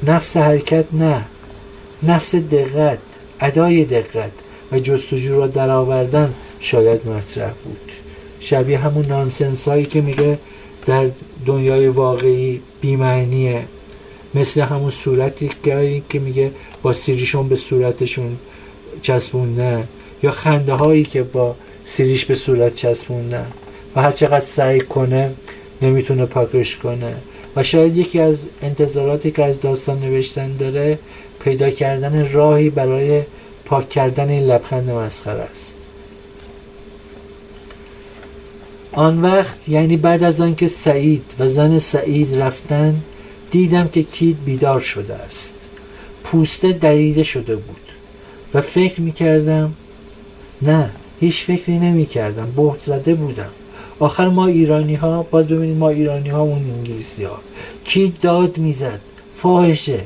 نفس حرکت نه، نفس دقت، ادای دقت و جستجو را در آوردن شاید مطرح بود. شبیه همون نانسنس هایی که میگه در دنیای واقعی بی‌معنیه، مثل همون صورتی که میگه با سیریشون به صورتشون چسبوندن، یا خنده هایی که با سیریش به صورت چسبوندن و هر چقدر سعی کنه نمیتونه پاکش کنه. و شاید یکی از انتظاراتی که از داستان نوشتن داره پیدا کردن راهی برای پاک کردن این لبخند مسخره است. آن وقت، یعنی بعد از آن که سعید و زن سعید رفتن، دیدم که کید بیدار شده است. پوسته دریده شده بود و فکر میکردم، نه، هیچ فکری نمیکردم، بهت زده بودم. آخر ما ایرانی ها، باز ببینید ما ایرانی ها اون انگلیسی ها، کید داد میزد فاحشه.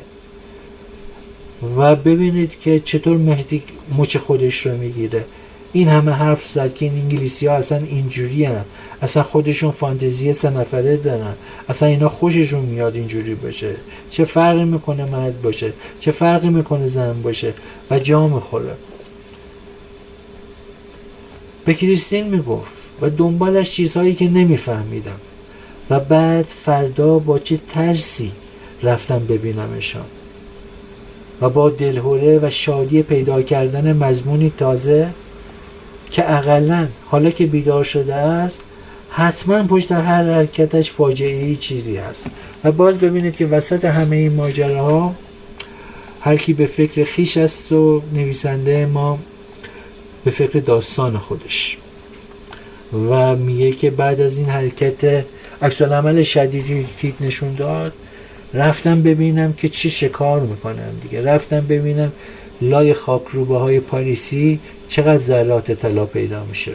و ببینید که چطور مهدی مچ خودش رو میگیره. این همه حرف زد که این انگلیسی ها اصلا اینجوری هم، اصلا خودشون فانتزی 3 نفره دارن، اصلا اینا خوششون میاد اینجوری باشه، چه فرقی میکنه مرد باشه، چه فرقی میکنه زن باشه، و جا میخوره. به کریستین میگفت و دنبالش چیزهایی که نمیفهمیدم. و بعد فردا با چه ترسی رفتم ببینمشان و با دلهوره و شادی پیدا کردن مضمونی تازه که اقلن حالا که بیدار شده است حتما پشت هر حرکتش فاجعه‌ای چیزی هست. و باز ببینید که وسط همه این ماجراها هر کی به فکر خیش است و نویسنده ما به فکر داستان خودش. و میگه که بعد از این حرکت عکس‌العمل شدیدی که نشون داد، رفتم ببینم که چی شکار میکنم دیگه. رفتم ببینم لای خاکروبه های پاریسی چقدر ذرات طلا پیدا میشه.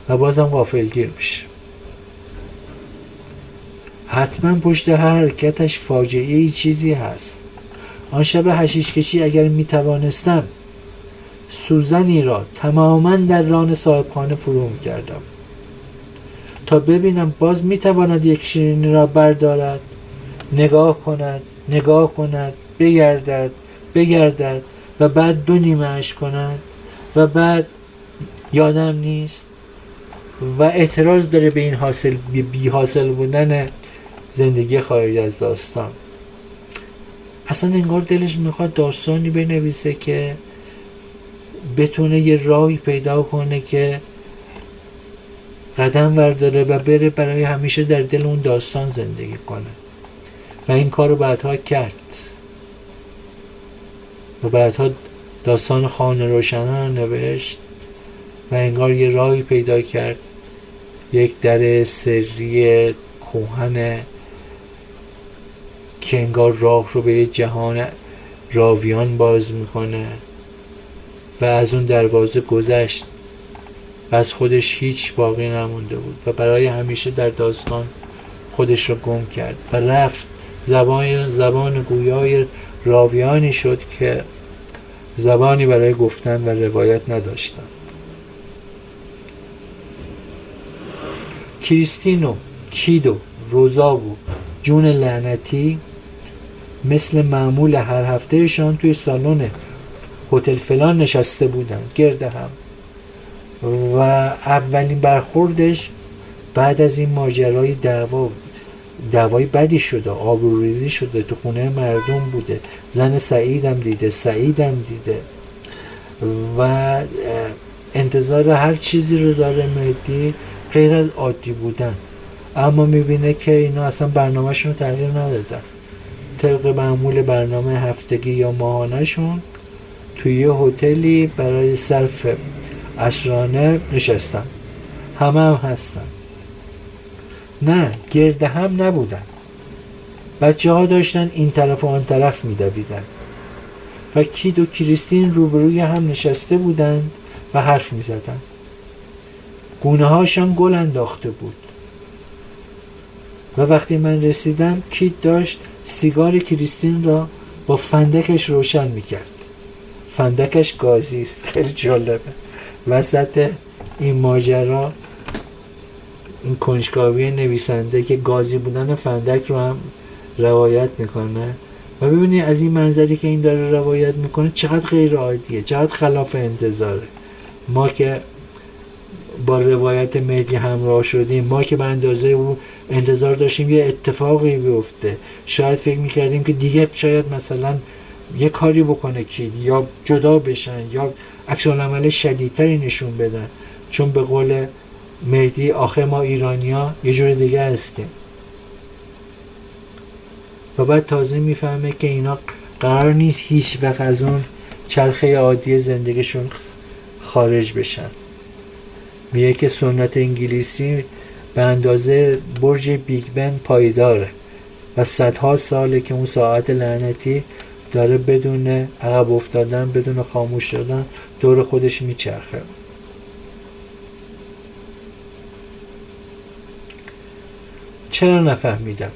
و بازم غافلگیر میشه. حتما پشت هر حرکتش فاجعه‌ای چیزی هست. آن شب حشیش کشی اگر میتوانستم سوزنی را تماما در ران صاحبخانه فرو میکردم تا ببینم باز میتواند یک شیرینی را بردارد، نگاه کند، بگردد و بعد 2 نیمه اش کند و بعد یادم نیست و اعتراض داره به این بی حاصل بودن زندگی خارج از داستان. اصلا انگار دلش میخواد داستانی بنویسه که بتونه یه راهی پیدا کنه که قدم برداره و بره برای همیشه در دل اون داستان زندگی کنه. و این کار رو بعدها کرد و بعدها داستان خانه روشنان رو نوشت و انگار یه راهی پیدا کرد، یک در سری کهن که انگار راه رو به یه جهان راویان باز میکنه و از اون دروازه گذشت و از خودش هیچ باقی نمونده بود و برای همیشه در داستان خودش رو گم کرد و رفت زبان گویای راویانی شد که زبانی برای گفتن و روایت نداشتن. کریستینو، کیدو، روزابو، جون لعنتی مثل معمول هر هفتهشان توی سالن هتل فلان نشسته بودن گرد هم و اولین برخوردش بعد از این ماجرای دعوای بدی شده، آبروریزی شده، تو خونه مردم بوده، زن سعیدم دیده و انتظار هر چیزی رو داره مهدی غیر از عادی بودن. اما میبینه که اینا اصلا برنامه‌شون رو تغییر ندادن، طبق معمول برنامه هفتگی یا ماهانه‌شون توی یه هتلی برای صرف عشرانه نشستن. همه هم هستن. نه، گرد هم نبودن، بچه ها داشتن این طرف و آن طرف میدویدن و کید و کریستین روبروی هم نشسته بودند و حرف میزدند. گونه هاشان گل انداخته بود و وقتی من رسیدم کید داشت سیگار کریستین را با فندکش روشن میکرد. فندکش گازی است. خیلی جالبه. وسط این ماجرا این کنجکاوی نویسنده که گازی بودن فندک رو هم روایت میکنه و ببینید از این منظری که این داره روایت میکنه چقدر غیر عادیه، چقدر خلاف انتظاره. ما که با روایت مهدی همراه شدیم، ما که به اندازه او انتظار داشتیم یه اتفاقی بیفته، شاید فکر میکردیم که دیگه شاید مثلا یه کاری بکنه کید یا جدا بشن یا عکس‌العمل شدیدتری نشون بدن، چون به قول مهدی آخه ما ایرانیا یه جور دیگه هستیم. و بعد تازه میفهمه که اینا قرار نیست هیچ وقت از اون چرخه عادی زندگیشون خارج بشن. میگه که سنت انگلیسی به اندازه برج بیگ بن پایداره و صدها ساله که اون ساعت لعنتی داره بدون عقب افتادن، بدون خاموش شدن دور خودش میچرخه. چرا نفهمیدم؟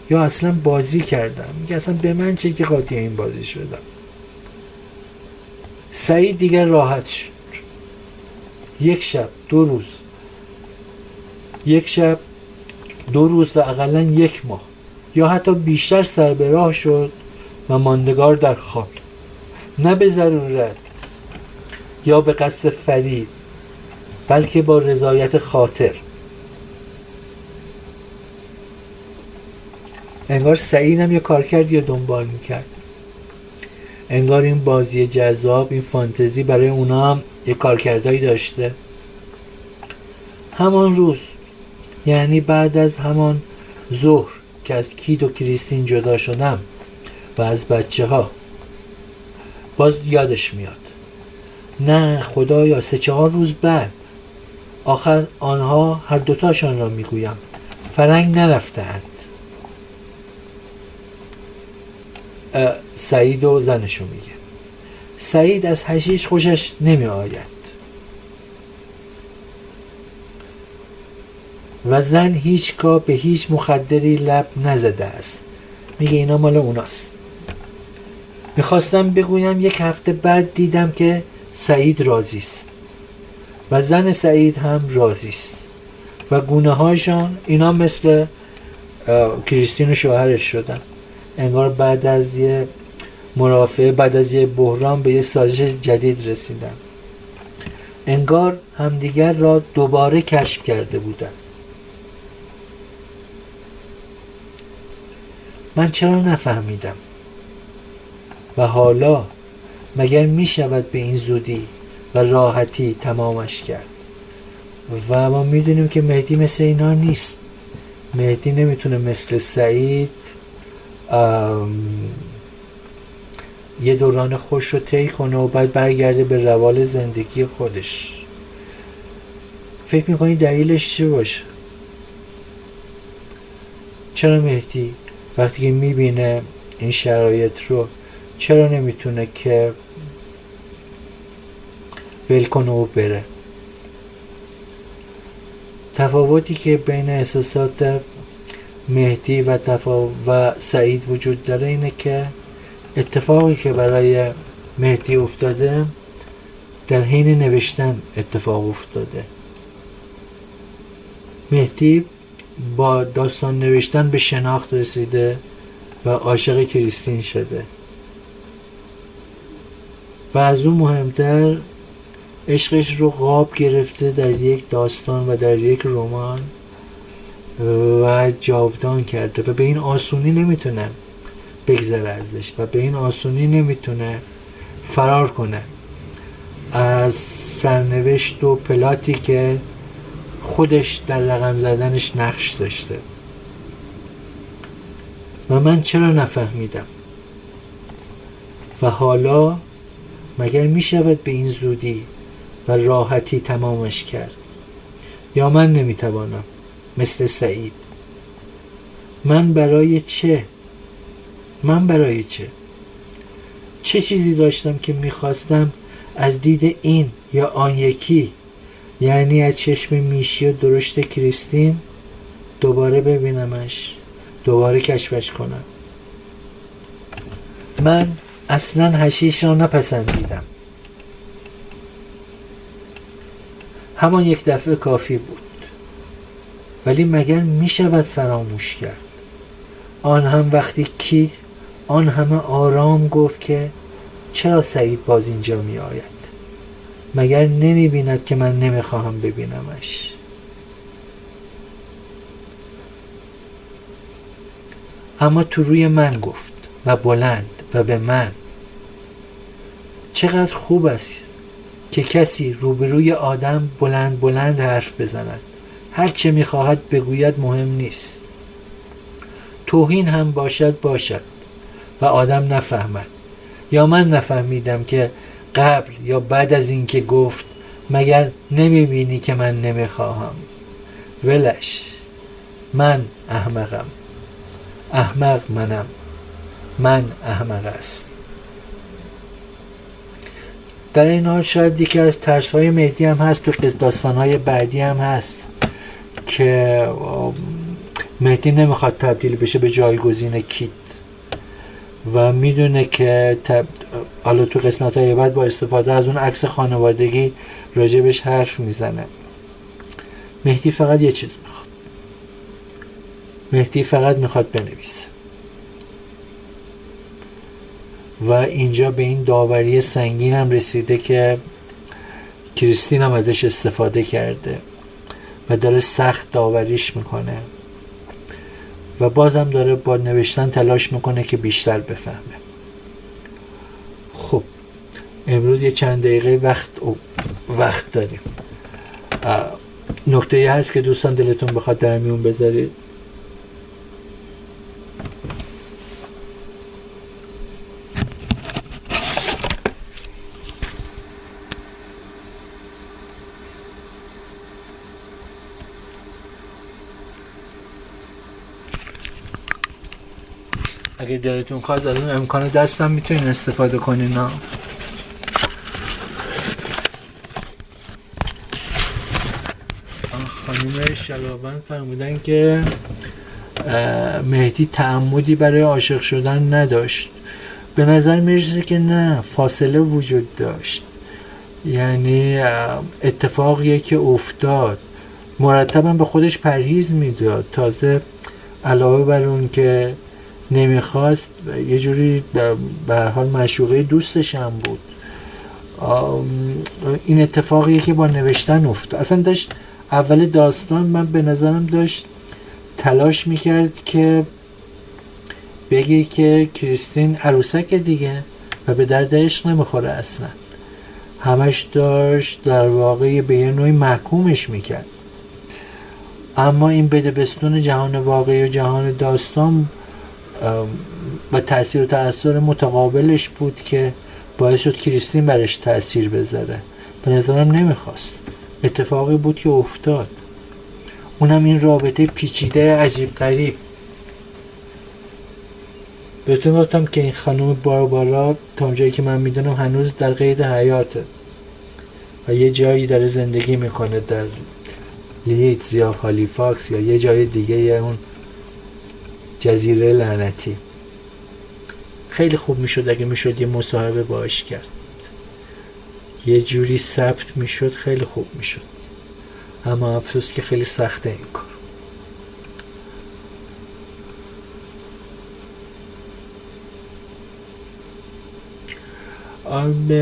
یا اصلا بازی کردم؟ میگه اصلا به من چه که قاطی این بازی شدم. سعید دیگر راحت شد. یک شب دو روز و اقلا یک ماه یا حتی بیشتر سر به راه شد و ماندگار در خواب، نه به ضرورت یا به قصد فرید، بلکه با رضایت خاطر. انگار سعید هم یه کارکردی رو دنبال میکرد. انگار این بازی جذاب، این فانتزی برای اونا هم یه کارکردایی داشته. همان روز، یعنی بعد از همان ظهر که از کید و کریستین جدا شدم و از بچه ها، باز یادش میاد. نه خدایا 3-4 روز بعد، آخر آنها هر دوتاشان را میگویم فرنگ نرفتند. سعید و زنشو میگه. سعید از حشیش خوشش نمی آید و زن هیچگاه به هیچ مخدری لب نزده است. میگه اینا مال اوناست. میخواستم بگویم 1 هفته بعد دیدم که سعید راضی است و زن سعید هم راضی است و گونه هاشان اینا مثل کریستین و شوهرش شدن. انگار بعد از یه مرافعه، بعد از یه بحران به یه سازش جدید رسیدن. انگار همدیگر را دوباره کشف کرده بودن. من چرا نفهمیدم؟ و حالا مگر می شود به این زودی و راحتی تمامش کرد؟ و ما می دونیم که مهدی مثل اینا نیست. مهدی نمیتونه مثل سعید یه دوران خوش رو طی کنه و بعد برگرده به روال زندگی خودش. فکر میکنی دلیلش چی باشه؟ چرا مهدی وقتی که میبینه این شرایط رو چرا نمیتونه که ول کنه و بره؟ تفاوتی که بین احساسات مهدی و سعید وجود داره اینه که اتفاقی که برای مهدی افتاده در حین نوشتن اتفاق افتاده. مهدی با داستان نوشتن به شناخت رسیده و عاشق کریستین شده و از اون مهمتر عشقش رو قاب گرفته در یک داستان و در یک رمان و جاودان کرده و به این آسونی نمیتونه بگذره ازش و به این آسونی نمیتونه فرار کنه از سرنوشت و پلاتی که خودش در رقم زدنش نقش داشته. و من چرا نفهمیدم؟ و حالا مگر می شود به این زودی و راحتی تمامش کرد؟ یا من نمی توانم مثل سعید؟ من برای چه من برای چه چیزی داشتم که میخواستم از دید این یا آن یکی، یعنی از چشم میشی و درشت کریستین دوباره ببینمش، دوباره کشفش کنم. من اصلا حشیش را نپسندیدم. همان یک دفعه کافی بود. ولی مگر می شود فراموش کرد؟ آن هم وقتی کیت آن همه آرام گفت که چرا سعید باز اینجا می آید؟ مگر نمی بیند که من نمی خواهم ببینمش؟ اما تو روی من گفت و بلند و به من. چقدر خوب است که کسی روبروی آدم بلند بلند حرف بزند. هر چه میخواهد بگوید مهم نیست. توهین هم باشد و آدم نفهمد. یا من نفهمیدم که قبل یا بعد از این که گفت مگر نمیبینی که من نمیخواهم؟ ولش، من احمقم. احمق منم. من احمق است. در این حال شاید یکی از ترس‌های مهدی هم هست، تو داستان‌های بعدی هم هست که مهدی نمیخواد تبدیل بشه به جایگزین کیت و میدونه که حالا تو قسمت‌های بعد با استفاده از اون عکس خانوادگی راجبش حرف میزنه. مهدی فقط یه چیز میخواد. مهدی فقط میخواد بنویسه و اینجا به این داوری سنگین هم رسیده که کریستین هم ازش استفاده کرده و داره سخت داوریش میکنه و بازم داره با نوشتن تلاش میکنه که بیشتر بفهمه. خب امروز یه چند دقیقه وقت داریم. نکته هست که دوستان دلتون بخواد در میون بذارید؟ اگه دلتون خواست از اون امکان دستم میتونین استفاده کنین. خانم شلاون فرمودن که مهدی تعمدی برای عاشق شدن نداشت. به نظر میرسه که نه، فاصله وجود داشت. یعنی اتفاقیه که افتاد. مرتبا به خودش پرهیز میداد. تازه علاوه بر اون که نمیخواست، یه جوری به هر حال معشوقه دوستش هم بود. این اتفاقیه که با نوشتن افتاد. اصلا داشت اول داستان من به نظرم داشت تلاش میکرد که بگه که کریستین عروسک دیگه و به درد عشق نمیخوره اصلا. همش داشت در واقع به یه نوعی محکومش میکرد. اما این بدبستون جهان واقعی و جهان داستان و تأثیر و تأثیر متقابلش بود که باعث شد کریستین برش تأثیر بذاره. به نظرم نمیخواست. اتفاقی بود که افتاد. اونم این رابطه پیچیده عجیب غریب. بهتون گفتم که این خانم باربارا تا اونجایی که من میدونم هنوز در قید حیاته و یه جایی داره زندگی میکنه، در لیدز یا هالیفاکس یا یه جای دیگه، یا اون جزیره لعنتی. خیلی خوب میشد اگه میشد یه مصاحبه باهاش کرد، یه جوری ثبت میشد، خیلی خوب میشد. اما افسوس که خیلی سخته این کار.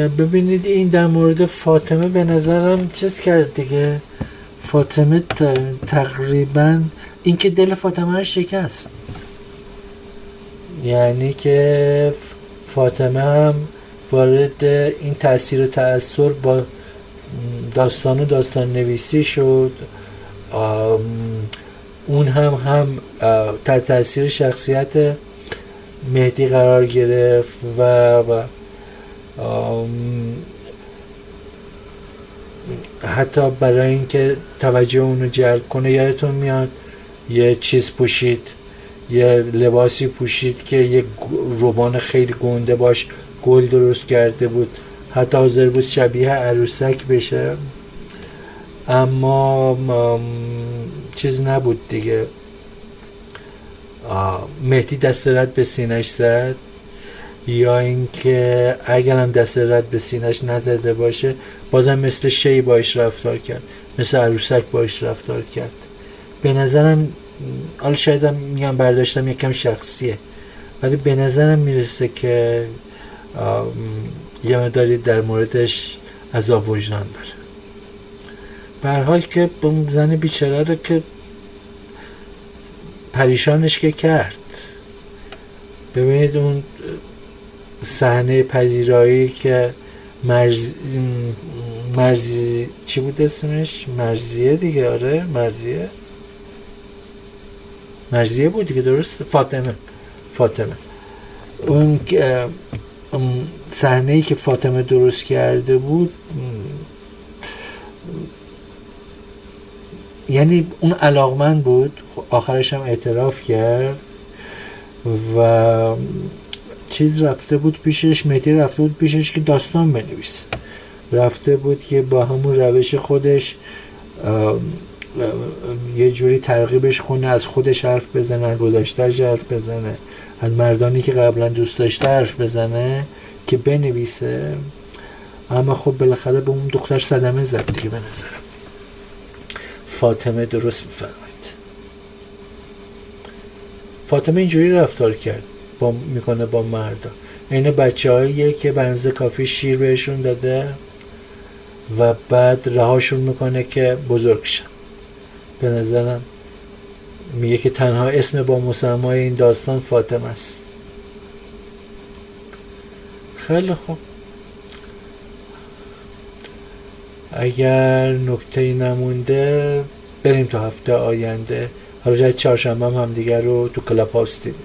ببینید این در مورد فاطمه به نظرم چیز کرد دیگه. فاطمه تقریبا این که دل فاطمه رو شکست. یعنی که فاطمه هم وارد این تأثیر و تأثیر با داستان و داستان نویسی شد. اون هم تحت تأثیر شخصیت مهدی قرار گرفت و حتی برای اینکه توجه اونو جلب کنه، یادتون میاد یه چیز پوشید یه لباسی پوشید که یه روبان خیلی گنده باش گل درست کرده بود، حتی حاضر بود شبیه عروسک بشه، اما چیز نبود دیگه. مهدی دست رد به سینش زد، یا اینکه اگرم دست رد به سینش نزده باشه بازم مثل شی باش رفتار کرد، مثل عروسک باش رفتار کرد. به نظرم، حالا شاید هم میگم برداشتم یکم شخصیه، ولی به نظرم میرسه که یه مقداری در موردش عذاب وجدان داره. به هر حال که اون زن بیچاره رو که پریشانش که کرد. ببینید اون صحنه پذیرایی که مرزی چی بود اسمش؟ مرزیه دیگه. آره مرزیه بود دیگه، درست؟ فاطمه. اون صحنه‌ای که فاطمه درست کرده بود، یعنی اون علاقمند بود، آخرش هم اعتراف کرد و چیز رفته بود پیشش، مهدی رفته بود پیشش که داستان بنویسه، رفته بود که با همون روش خودش یه جوری ترغیبش کنه، از خودش حرف بزنه، از گذشته‌اش حرف بزنه، از مردانی که قبلا دوست داشته حرف بزنه که بنویسه. اما خب بالاخره به اون دختر صدمه زد دیگه. به نظرم فاطمه درست میفرماید. فاطمه اینجوری رفتار کرد میکنه با مردا، این بچه‌هاییه که بنز کافی شیر بهشون داده و بعد رهاشون میکنه که بزرگ شن. به نظرم میگه که تنها اسم با مسمای این داستان فاطمه است. خیلی خوب، اگر نکته‌ای نمونده بریم تا هفته آینده. حالا چهارشنبه هم دیگر رو تو کلاب هاوس دیدیم.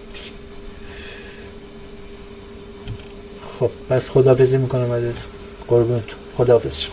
خب بس خداحافظی میکنم ازت، قربونتون، خداحافظ.